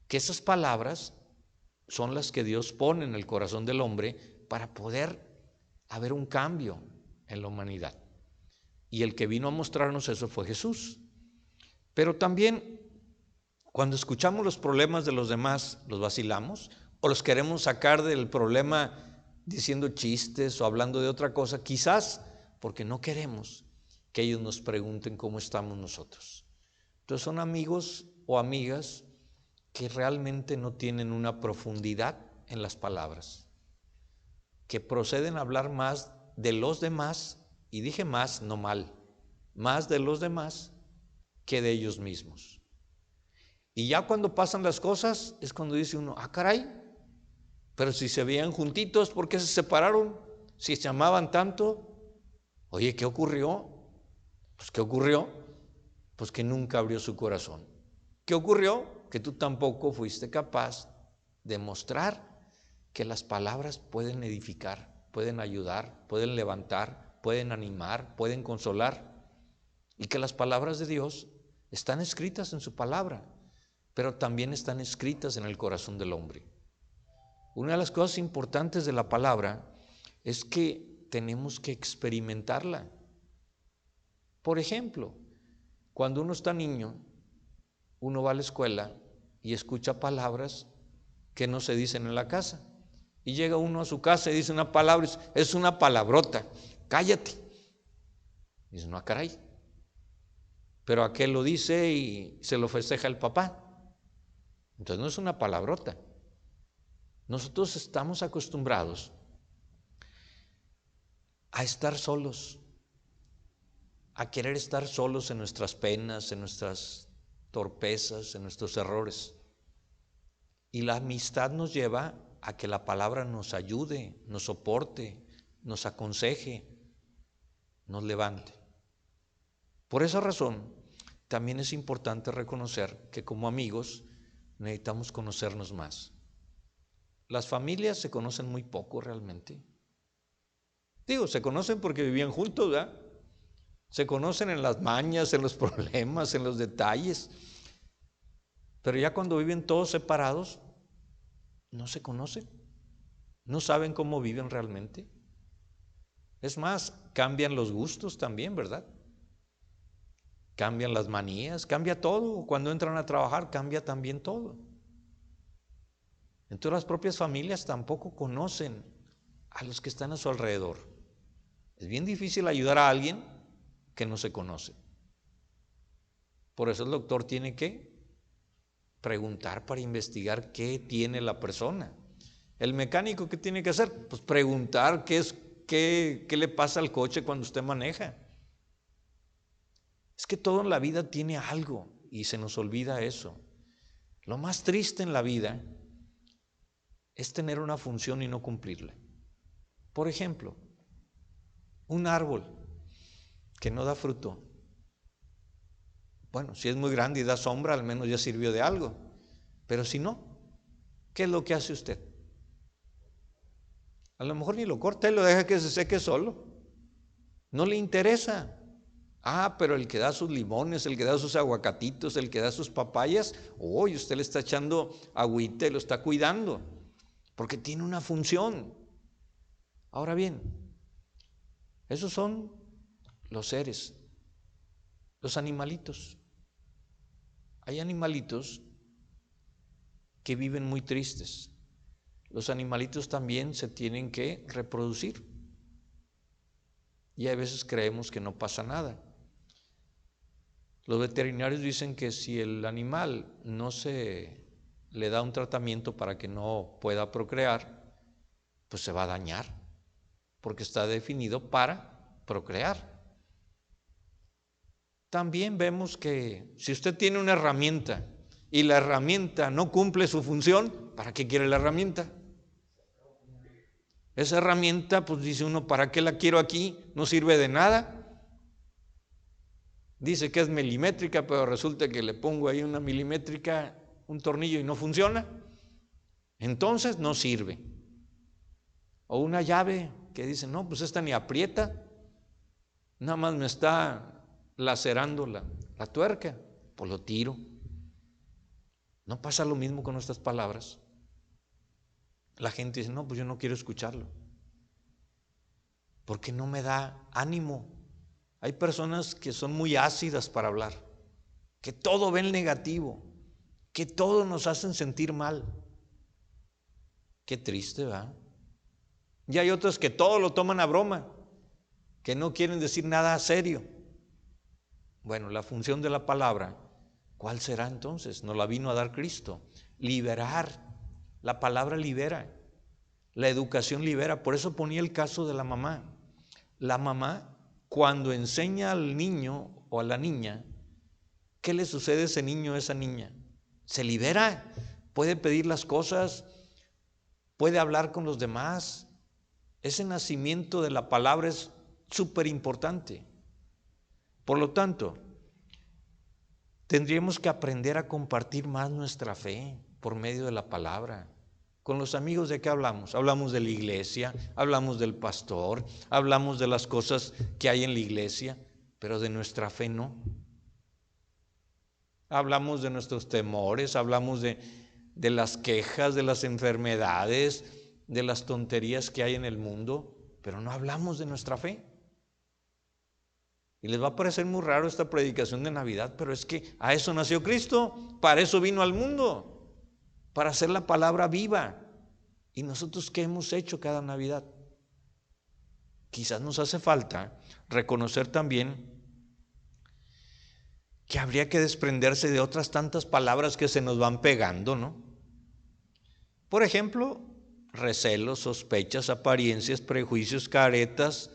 Que esas palabras son las que Dios pone en el corazón del hombre para poder haber un cambio en la humanidad. Y el que vino a mostrarnos eso fue Jesús. Pero también cuando escuchamos los problemas de los demás, los vacilamos o los queremos sacar del problema diciendo chistes o hablando de otra cosa, quizás porque no queremos que ellos nos pregunten cómo estamos nosotros. Entonces son amigos o amigas que realmente no tienen una profundidad en las palabras, que proceden a hablar más de los demás, y dije más, no mal, más de los demás que de ellos mismos. Y ya cuando pasan las cosas es cuando dice uno, ah caray, pero si se veían juntitos, ¿por qué se separaron? Si se amaban tanto. Oye, ¿qué ocurrió? Pues ¿qué ocurrió? Pues que nunca abrió su corazón. ¿Qué ocurrió? Que tú tampoco fuiste capaz de mostrar que las palabras pueden edificar, pueden ayudar, pueden levantar, pueden animar, pueden consolar, y que las palabras de Dios están escritas en su palabra, pero también están escritas en el corazón del hombre. Una de las cosas importantes de la palabra es que tenemos que experimentarla. Por ejemplo, cuando uno está niño, uno va a la escuela y escucha palabras que no se dicen en la casa. Y llega uno a su casa y dice una palabra, es una palabrota, cállate. Y dice, no, caray. Pero aquel lo dice y se lo festeja el papá. Entonces no es una palabrota. Nosotros estamos acostumbrados a estar solos, a querer estar solos en nuestras penas, en nuestras torpezas, en nuestros errores. Y la amistad nos lleva a que la palabra nos ayude, nos soporte, nos aconseje, nos levante. Por esa razón, también es importante reconocer que como amigos necesitamos conocernos más. Las familias se conocen muy poco realmente. Digo, se conocen porque vivían juntos, ¿verdad? Se conocen en las mañas, en los problemas, en los detalles. Pero ya cuando viven todos separados, no se conocen. No saben cómo viven realmente. Es más, cambian los gustos también, ¿verdad? Cambian las manías, cambia todo. Cuando entran a trabajar, cambia también todo. Entonces las propias familias tampoco conocen a los que están a su alrededor. Es bien difícil ayudar a alguien que no se conoce. Por eso el doctor tiene que preguntar para investigar qué tiene la persona. El mecánico, ¿qué tiene que hacer? Pues preguntar qué le pasa al coche cuando usted maneja. Es que todo en la vida tiene algo y se nos olvida eso. Lo más triste en la vida es tener una función y no cumplirla. Por ejemplo, un árbol que no da fruto. Bueno, si es muy grande y da sombra, al menos ya sirvió de algo. Pero si no, ¿qué es lo que hace usted? A lo mejor ni lo corta y lo deja que se seque solo. No le interesa. Pero el que da sus limones, el que da sus aguacatitos, el que da sus papayas, y usted le está echando agüita y lo está cuidando, porque tiene una función. Ahora bien, esos son los seres, los animalitos. Hay animalitos que viven muy tristes. Los animalitos también se tienen que reproducir. Y a veces creemos que no pasa nada. Los veterinarios dicen que si el animal no se le da un tratamiento para que no pueda procrear, pues se va a dañar, porque está definido para procrear. También vemos que si usted tiene una herramienta y la herramienta no cumple su función, ¿para qué quiere la herramienta? Esa herramienta, pues dice uno, ¿para qué la quiero aquí? No sirve de nada. Dice que es milimétrica, pero resulta que le pongo ahí una milimétrica, un tornillo y no funciona. Entonces no sirve. O una llave que dice, no, pues esta ni aprieta, nada más me está lacerando la tuerca, pues lo tiro. ¿No pasa lo mismo con nuestras palabras? La gente dice, no, pues yo no quiero escucharlo, porque no me da ánimo. Hay personas que son muy ácidas para hablar, que todo ven negativo, que todo nos hacen sentir mal. Qué triste, ¿verdad? Y hay otras que todo lo toman a broma, que no quieren decir nada serio. Bueno, la función de la palabra, ¿cuál será entonces? Nos la vino a dar Cristo. Liberar. La palabra libera. La educación libera. Por eso ponía el caso de la mamá. La mamá, cuando enseña al niño o a la niña, ¿qué le sucede a ese niño o a esa niña? Se libera, puede pedir las cosas, puede hablar con los demás. Ese nacimiento de la palabra es súper importante. Por lo tanto, tendríamos que aprender a compartir más nuestra fe por medio de la palabra. Con los amigos, ¿de qué hablamos? Hablamos de la iglesia, hablamos del pastor, hablamos de las cosas que hay en la iglesia, pero de nuestra fe no. Hablamos de nuestros temores, hablamos de las quejas, de las enfermedades, de las tonterías que hay en el mundo, pero no hablamos de nuestra fe. Y les va a parecer muy raro esta predicación de Navidad, pero es que a eso nació Cristo, para eso vino al mundo, para hacer la palabra viva. ¿Y nosotros qué hemos hecho cada Navidad? Quizás nos hace falta reconocer también que habría que desprenderse de otras tantas palabras que se nos van pegando, ¿no? Por ejemplo, recelos, sospechas, apariencias, prejuicios, caretas.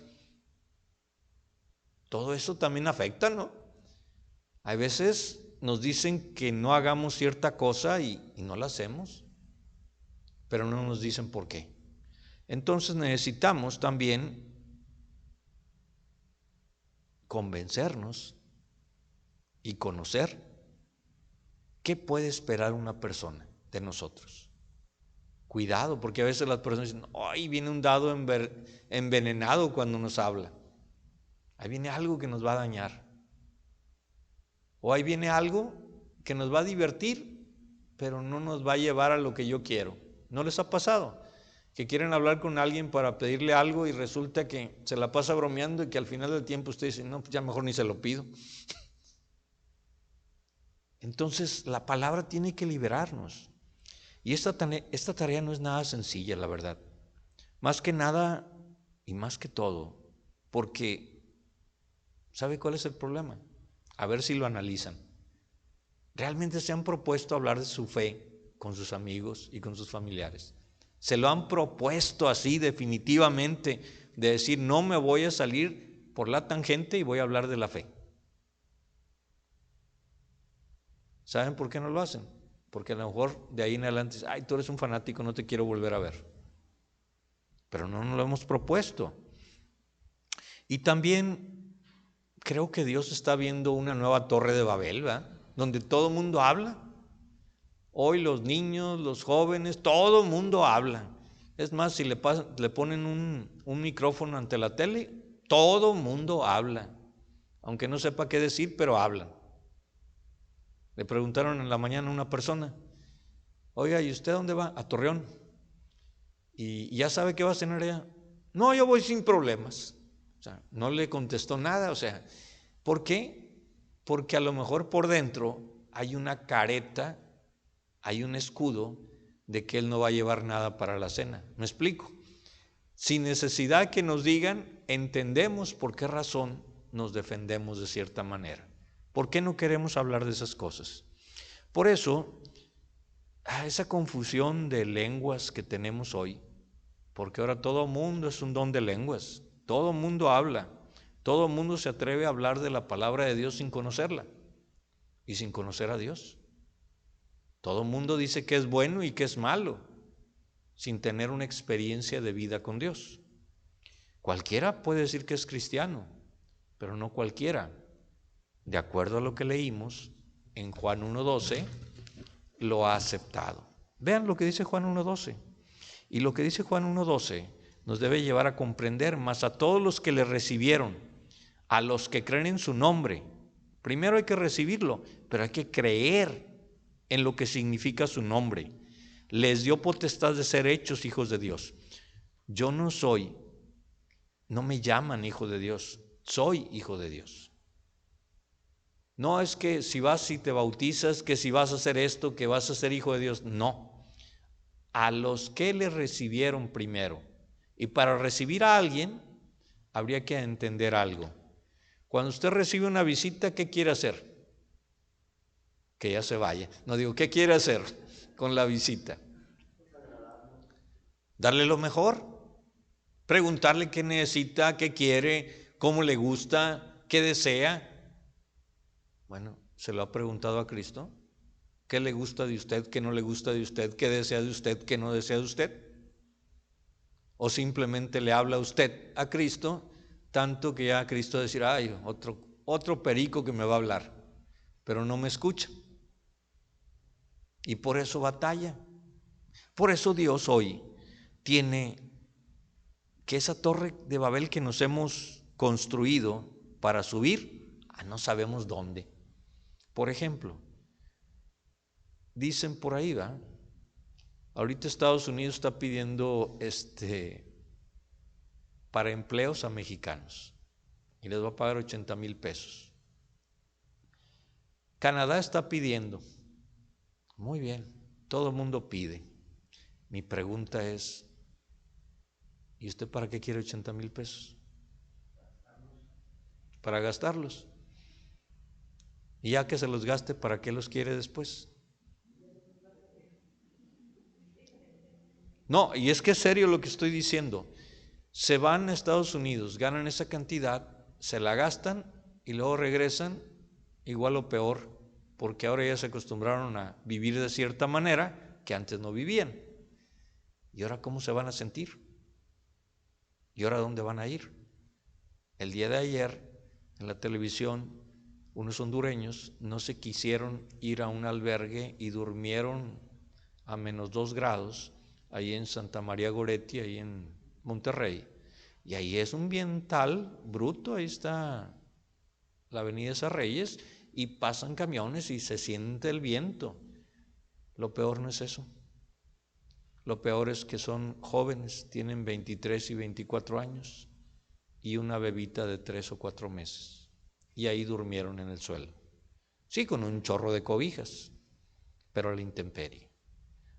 Todo eso también afecta, ¿no? Hay veces nos dicen que no hagamos cierta cosa y no la hacemos. pero no nos dicen por qué. Entonces necesitamos también convencernos y conocer qué puede esperar una persona de nosotros. Cuidado, porque a veces las personas dicen, ¡ay, viene un dado envenenado cuando nos habla! Ahí viene algo que nos va a dañar. O ahí viene algo que nos va a divertir, pero no nos va a llevar a lo que yo quiero. ¿No les ha pasado? Que quieren hablar con alguien para pedirle algo y resulta que se la pasa bromeando y que al final del tiempo usted dice, no, pues ya mejor ni se lo pido. Entonces la palabra tiene que liberarnos. Y esta tarea no es nada sencilla, la verdad. Más que nada y más que todo, porque ¿sabe cuál es el problema? A ver si lo analizan. ¿Realmente se han propuesto hablar de su fe con sus amigos y con sus familiares? ¿Se lo han propuesto así definitivamente de decir, no me voy a salir por la tangente y voy a hablar de la fe? ¿Saben por qué no lo hacen? Porque a lo mejor de ahí en adelante, ay, tú eres un fanático, no te quiero volver a ver. Pero no nos lo hemos propuesto. Y también creo que Dios está viendo una nueva torre de Babel, ¿verdad? Donde todo el mundo habla. Hoy los niños, los jóvenes, todo el mundo habla. Es más, si le ponen un micrófono ante la tele, todo el mundo habla. Aunque no sepa qué decir, pero hablan. Le preguntaron en la mañana a una persona, oiga, ¿y usted dónde va? A Torreón. ¿Y ya sabe qué va a cenar allá? No, yo voy sin problemas. O sea, no le contestó nada. O sea, ¿por qué? Porque a lo mejor por dentro hay una careta, hay un escudo de que él no va a llevar nada para la cena. ¿Me explico? Sin necesidad que nos digan, entendemos por qué razón nos defendemos de cierta manera. ¿Por qué no queremos hablar de esas cosas? Por eso, esa confusión de lenguas que tenemos hoy, porque ahora todo mundo es un don de lenguas, todo mundo habla, todo mundo se atreve a hablar de la palabra de Dios sin conocerla y sin conocer a Dios. Todo mundo dice que es bueno y que es malo, sin tener una experiencia de vida con Dios. Cualquiera puede decir que es cristiano, pero no cualquiera. De acuerdo a lo que leímos en Juan 1:12, lo ha aceptado. Vean lo que dice Juan 1:12. Y lo que dice Juan 1:12 nos debe llevar a comprender, más a todos los que le recibieron, a los que creen en su nombre. Primero hay que recibirlo, pero hay que creer en lo que significa su nombre. Les dio potestad de ser hechos hijos de Dios. Yo no me llaman hijo de Dios, soy hijo de Dios. No es que si vas y te bautizas, que si vas a hacer esto, que vas a ser hijo de Dios. No. A los que le recibieron primero. Y para recibir a alguien, habría que entender algo. Cuando usted recibe una visita, ¿qué quiere hacer? Que ya se vaya. No digo, ¿qué quiere hacer con la visita? Darle lo mejor. Preguntarle qué necesita, qué quiere, cómo le gusta, qué desea. Bueno, ¿se lo ha preguntado a Cristo? ¿Qué le gusta de usted? ¿Qué no le gusta de usted? ¿Qué desea de usted? ¿Qué no desea de usted? ¿O simplemente le habla a usted a Cristo, tanto que ya Cristo decir, ay, otro perico que me va a hablar, pero no me escucha? Y por eso batalla. Por eso Dios hoy tiene que esa torre de Babel que nos hemos construido para subir, no sabemos dónde. Por ejemplo, dicen por ahí, ¿va? Ahorita Estados Unidos está pidiendo para empleos a mexicanos y les va a pagar 80,000 pesos. Canadá está pidiendo. Muy bien, todo el mundo pide. Mi pregunta es, ¿y usted para qué quiere 80,000 pesos? Para gastarlos. Y ya que se los gaste, ¿para qué los quiere después? No, y es que es serio lo que estoy diciendo. Se van a Estados Unidos, ganan esa cantidad, se la gastan y luego regresan igual o peor, porque ahora ya se acostumbraron a vivir de cierta manera que antes no vivían. ¿Y ahora cómo se van a sentir? ¿Y ahora dónde van a ir? El día de ayer, en la televisión, unos hondureños no se quisieron ir a un albergue y durmieron a -2 grados, ahí en Santa María Goretti, ahí en Monterrey. Y ahí es un viental bruto, ahí está la avenida Sarreyes, y pasan camiones y se siente el viento. Lo peor no es eso. Lo peor es que son jóvenes, tienen 23 y 24 años y una bebita de 3 o 4 meses. Y ahí durmieron en el suelo. Sí, con un chorro de cobijas, pero a la intemperie.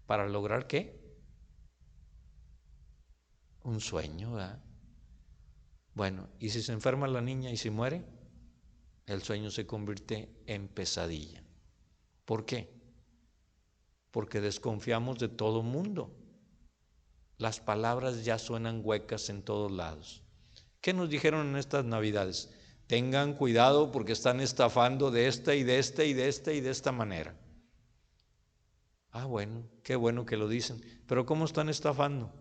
¿Para lograr qué? Un sueño, ¿verdad? Bueno, y si se enferma la niña y se muere, el sueño se convierte en pesadilla. ¿Por qué? Porque desconfiamos de todo mundo. Las palabras ya suenan huecas en todos lados. ¿Qué nos dijeron en estas Navidades? Tengan cuidado porque están estafando de esta y de esta y de esta y de esta manera. Ah, bueno, qué bueno que lo dicen. Pero ¿cómo están estafando?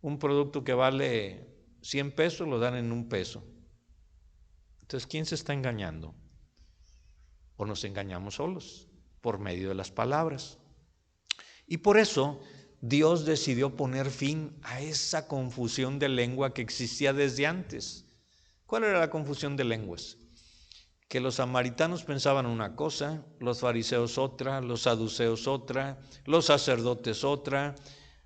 Un producto que vale 100 pesos lo dan en 1 peso. Entonces, ¿quién se está engañando? ¿O nos engañamos solos por medio de las palabras? Y por eso Dios decidió poner fin a esa confusión de lengua que existía desde antes. ¿Cuál era la confusión de lenguas? Que los samaritanos pensaban una cosa, los fariseos otra, los saduceos otra, los sacerdotes otra,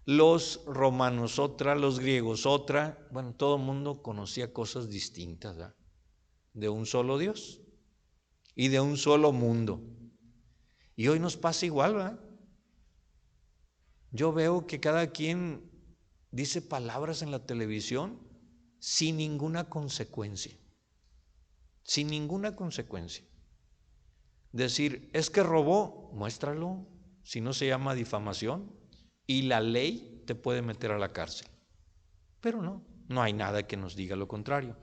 los romanos otra, los griegos otra. Bueno, todo el mundo conocía cosas distintas, ¿verdad? De un solo Dios y de un solo mundo. Y hoy nos pasa igual, ¿verdad? Yo veo que cada quien dice palabras en la televisión sin ninguna consecuencia. Sin ninguna consecuencia. Decir, es que robó, muéstralo, si no se llama difamación, y la ley te puede meter a la cárcel. Pero no hay nada que nos diga lo contrario.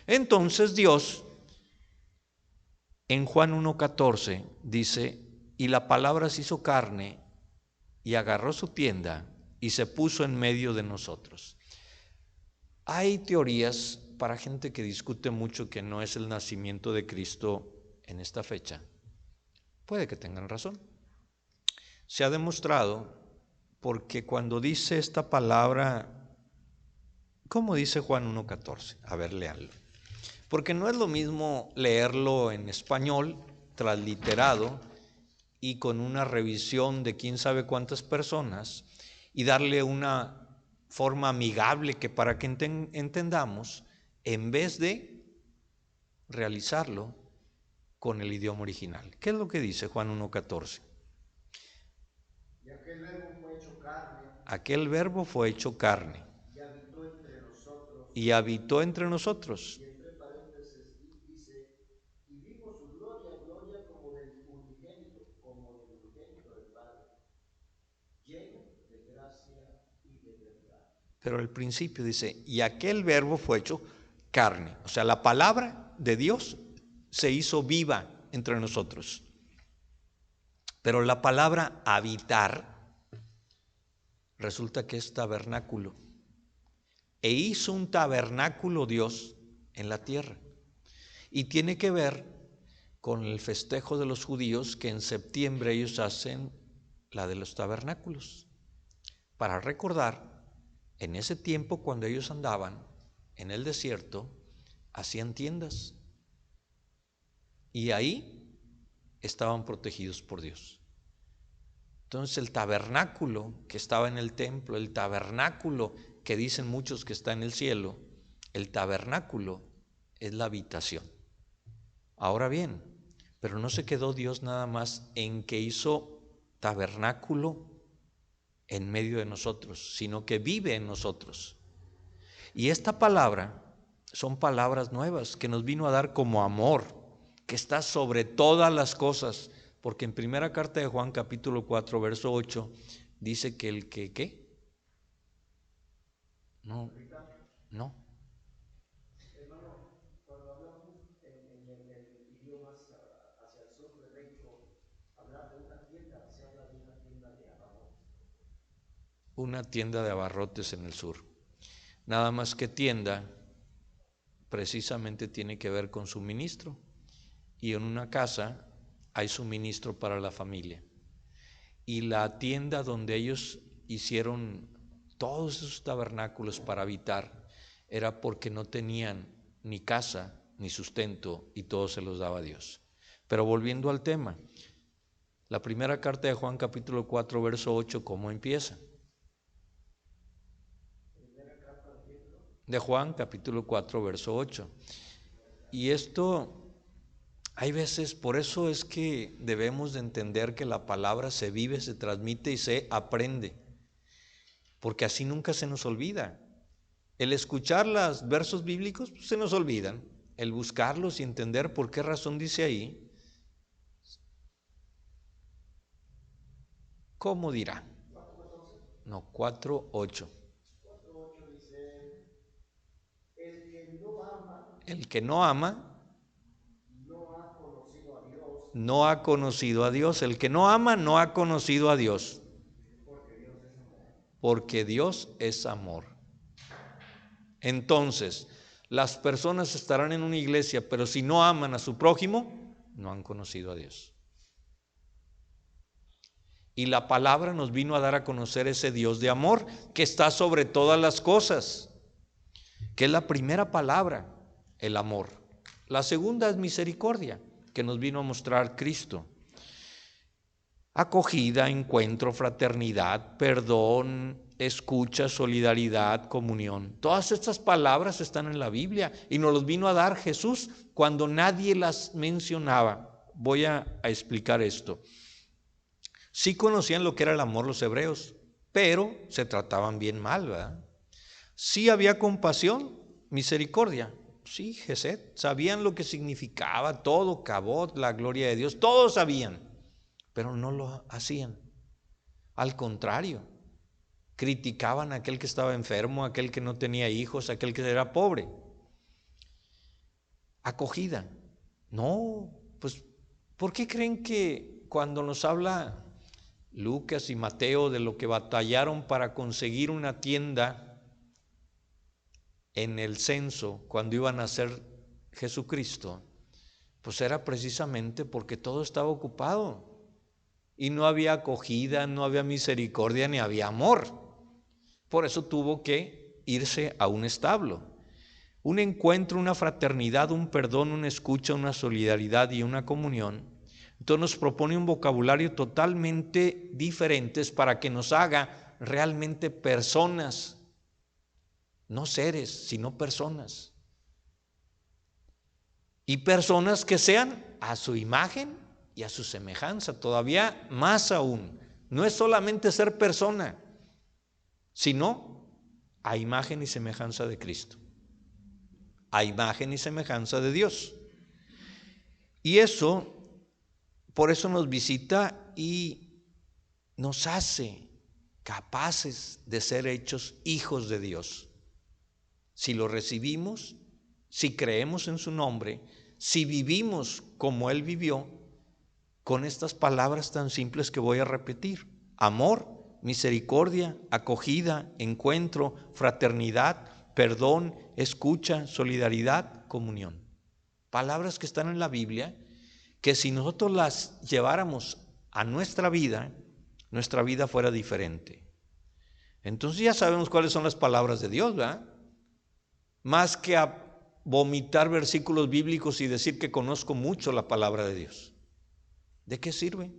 Entonces Dios, en Juan 1:14, dice, y la palabra se hizo carne y agarró su tienda y se puso en medio de nosotros. Hay teorías para gente que discute mucho que no es el nacimiento de Cristo en esta fecha. Puede que tengan razón. Se ha demostrado porque cuando dice esta palabra, ¿cómo dice Juan 1:14? A ver, léanlo. Porque no es lo mismo leerlo en español, transliterado, y con una revisión de quién sabe cuántas personas, y darle una forma amigable que para que entendamos, en vez de realizarlo con el idioma original. ¿Qué es lo que dice Juan 1:14? Y aquel verbo fue hecho carne. Aquel verbo fue hecho carne. Y habitó entre nosotros. Y habitó entre nosotros. Y entre paréntesis dice, y vimos su gloria, gloria como del unigénito del Padre, lleno de gracia y de verdad. Pero al principio dice, y aquel verbo fue hecho carne. O sea, la palabra de Dios se hizo viva entre nosotros. Pero la palabra habitar resulta que es tabernáculo. E hizo un tabernáculo Dios en la tierra. Y tiene que ver con el festejo de los judíos que en septiembre ellos hacen la de los tabernáculos. Para recordar, en ese tiempo cuando ellos andaban en el desierto, hacían tiendas. Y ahí estaban protegidos por Dios. Entonces el tabernáculo que estaba en el templo, el tabernáculo que dicen muchos que está en el cielo, el tabernáculo es la habitación. Ahora bien, pero no se quedó Dios nada más en que hizo tabernáculo en medio de nosotros, sino que vive en nosotros. Y esta palabra son palabras nuevas que nos vino a dar como amor, que está sobre todas las cosas, porque en primera carta de Juan capítulo 4 verso 8 dice que el que ¿qué? No. Hermano, cuando hablamos en el idioma hacia el sur de México, hablar de una tienda, se habla de una tienda de amor. una tienda de abarrotes en el sur. Nada más que tienda precisamente tiene que ver con suministro, y en una casa hay suministro para la familia. Y la tienda donde ellos hicieron todos esos tabernáculos para habitar era porque no tenían ni casa ni sustento, y todo se los daba Dios. Pero volviendo al tema, la primera carta de Juan capítulo 4 verso 8, ¿cómo empieza? De Juan capítulo 4 verso 8. Y esto, hay veces, por eso es que debemos de entender que la palabra se vive, se transmite y se aprende, porque así nunca se nos olvida. El escuchar los versos bíblicos pues, se nos olvidan. El buscarlos y entender por qué razón dice ahí, ¿cómo dirá? No, 4:8. El que no ama no ha conocido a Dios. El que no ama no ha conocido a Dios. Porque Dios es amor. Entonces, las personas estarán en una iglesia, pero si no aman a su prójimo, no han conocido a Dios. Y la palabra nos vino a dar a conocer ese Dios de amor que está sobre todas las cosas, que es la primera palabra, el amor. La segunda es misericordia, que nos vino a mostrar Cristo. Acogida, encuentro, fraternidad, perdón, escucha, solidaridad, comunión. Todas estas palabras están en la Biblia y nos los vino a dar Jesús cuando nadie las mencionaba. Voy a explicar esto. Sí conocían lo que era el amor los hebreos, pero se trataban bien mal, ¿verdad? Sí había compasión, misericordia. Sí, Gesed, sabían lo que significaba todo, Cabot, la gloria de Dios, todos sabían, pero no lo hacían. Al contrario, criticaban a aquel que estaba enfermo, a aquel que no tenía hijos, a aquel que era pobre. Acogida. No, pues, ¿por qué creen que cuando nos habla Lucas y Mateo de lo que batallaron para conseguir una tienda en el censo cuando iban a nacer Jesucristo, pues era precisamente porque todo estaba ocupado y no había acogida, no había misericordia ni había amor? Por eso tuvo que irse a un establo. Un encuentro, una fraternidad, un perdón, una escucha, una solidaridad y una comunión. Entonces nos propone un vocabulario totalmente diferente para que nos haga realmente personas. No seres, sino personas. Y personas que sean a su imagen y a su semejanza, todavía más aún. No es solamente ser persona, sino a imagen y semejanza de Cristo, a imagen y semejanza de Dios. Y eso, por eso nos visita y nos hace capaces de ser hechos hijos de Dios. Si lo recibimos, si creemos en su nombre, si vivimos como Él vivió, con estas palabras tan simples que voy a repetir: amor, misericordia, acogida, encuentro, fraternidad, perdón, escucha, solidaridad, comunión. Palabras que están en la Biblia, que si nosotros las lleváramos a nuestra vida fuera diferente. Entonces ya sabemos cuáles son las palabras de Dios, ¿verdad? Más que a vomitar versículos bíblicos y decir que conozco mucho la palabra de Dios. ¿De qué sirve?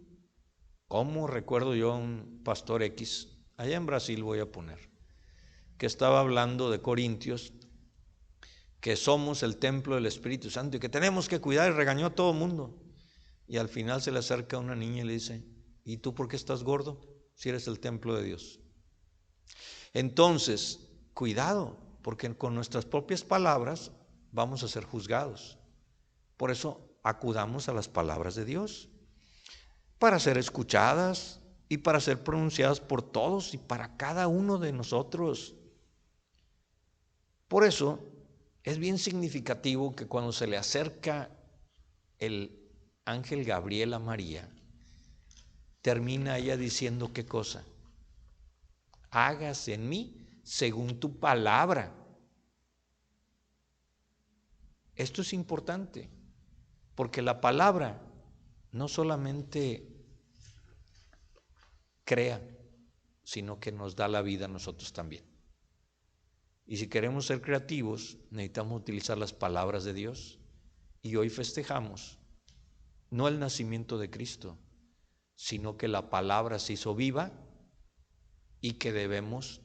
¿Cómo recuerdo yo a un pastor X, allá en Brasil voy a poner, que estaba hablando de Corintios, que somos el templo del Espíritu Santo y que tenemos que cuidar, y regañó a todo el mundo. Y al final se le acerca una niña y le dice: ¿y tú por qué estás gordo si eres el templo de Dios? Entonces, cuidado, porque con nuestras propias palabras vamos a ser juzgados. Por eso acudamos a las palabras de Dios, para ser escuchadas y para ser pronunciadas por todos y para cada uno de nosotros. Por eso es bien significativo que cuando se le acerca el ángel Gabriel a María, termina ella diciendo ¿qué cosa? hágase en mí según tu palabra. Esto es importante, porque la palabra no solamente crea, sino que nos da la vida a nosotros también. Y si queremos ser creativos, necesitamos utilizar las palabras de Dios. Y hoy festejamos no el nacimiento de Cristo, sino que la palabra se hizo viva y que debemos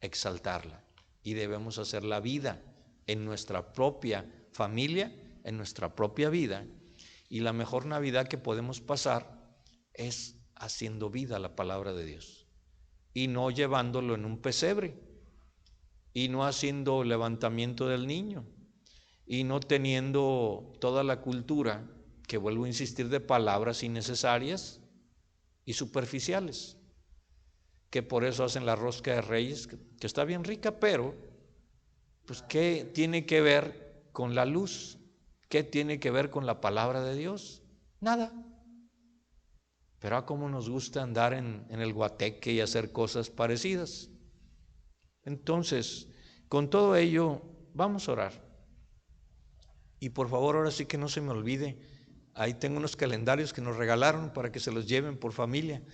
exaltarla y debemos hacer la vida en nuestra propia familia, en nuestra propia vida. Y la mejor Navidad que podemos pasar es haciendo vida la palabra de Dios y no llevándolo en un pesebre y no haciendo levantamiento del niño y no teniendo toda la cultura, que vuelvo a insistir, de palabras innecesarias y superficiales, que por eso hacen la rosca de Reyes, que está bien rica, pero pues ¿qué tiene que ver con la luz? ¿Qué tiene que ver con la palabra de Dios? Nada. Pero a cómo nos gusta andar en el guateque y hacer cosas parecidas. Entonces, con todo ello, vamos a orar. Y por favor, ahora sí que no se me olvide, ahí tengo unos calendarios que nos regalaron para que se los lleven por familia.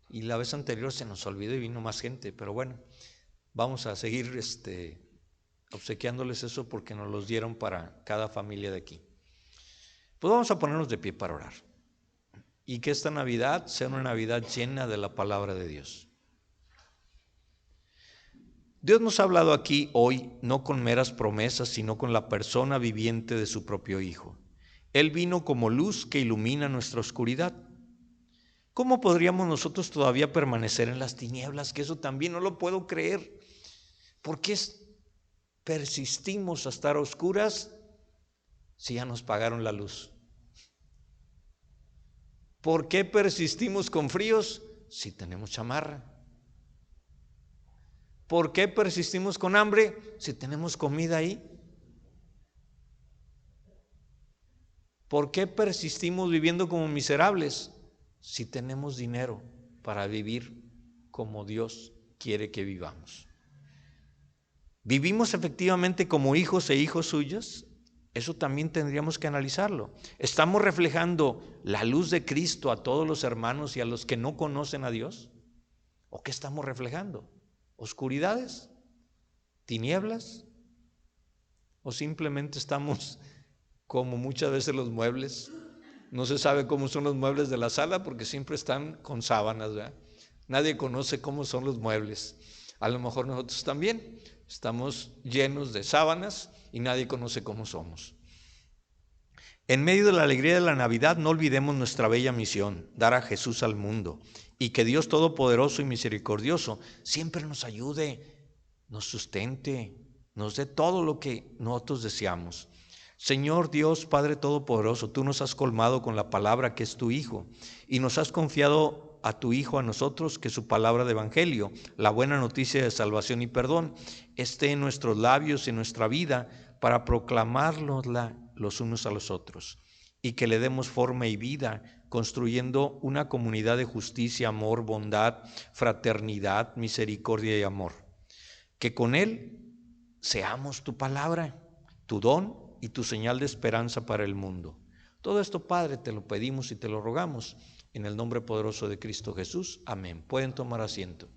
Y la vez anterior se nos olvidó y vino más gente, pero bueno, vamos a seguir obsequiándoles eso porque nos los dieron para cada familia de aquí. Pues vamos a ponernos de pie para orar. Y que esta Navidad sea una Navidad llena de la palabra de Dios. Dios nos ha hablado aquí hoy no con meras promesas, sino con la persona viviente de su propio Hijo. Él vino como luz que ilumina nuestra oscuridad. ¿Cómo podríamos nosotros todavía permanecer en las tinieblas? Que eso también no lo puedo creer. ¿Por qué persistimos a estar a oscuras si ya nos pagaron la luz? ¿Por qué persistimos con fríos si tenemos chamarra? ¿Por qué persistimos con hambre si tenemos comida ahí? ¿Por qué persistimos viviendo como miserables si tenemos dinero para vivir como Dios quiere que vivamos? ¿Vivimos efectivamente como hijos e hijos suyos? Eso también tendríamos que analizarlo. ¿Estamos reflejando la luz de Cristo a todos los hermanos y a los que no conocen a Dios? ¿O qué estamos reflejando? ¿Oscuridades? ¿Tinieblas? ¿O simplemente estamos como muchas veces los muebles? No se sabe cómo son los muebles de la sala porque siempre están con sábanas, ¿verdad? Nadie conoce cómo son los muebles. A lo mejor nosotros también estamos llenos de sábanas y nadie conoce cómo somos. En medio de la alegría de la Navidad, no olvidemos nuestra bella misión, dar a Jesús al mundo, y que Dios Todopoderoso y Misericordioso siempre nos ayude, nos sustente, nos dé todo lo que nosotros deseamos. Señor Dios, Padre Todopoderoso, tú nos has colmado con la palabra que es tu Hijo, y nos has confiado a tu Hijo, a nosotros, que su palabra de evangelio, la buena noticia de salvación y perdón, esté en nuestros labios y en nuestra vida para proclamárnosla los unos a los otros, y que le demos forma y vida, construyendo una comunidad de justicia, amor, bondad, fraternidad, misericordia y amor. Que con él seamos tu palabra, tu don y tu señal de esperanza para el mundo. Todo esto, Padre, te lo pedimos y te lo rogamos en el nombre poderoso de Cristo Jesús. Amén. Pueden tomar asiento.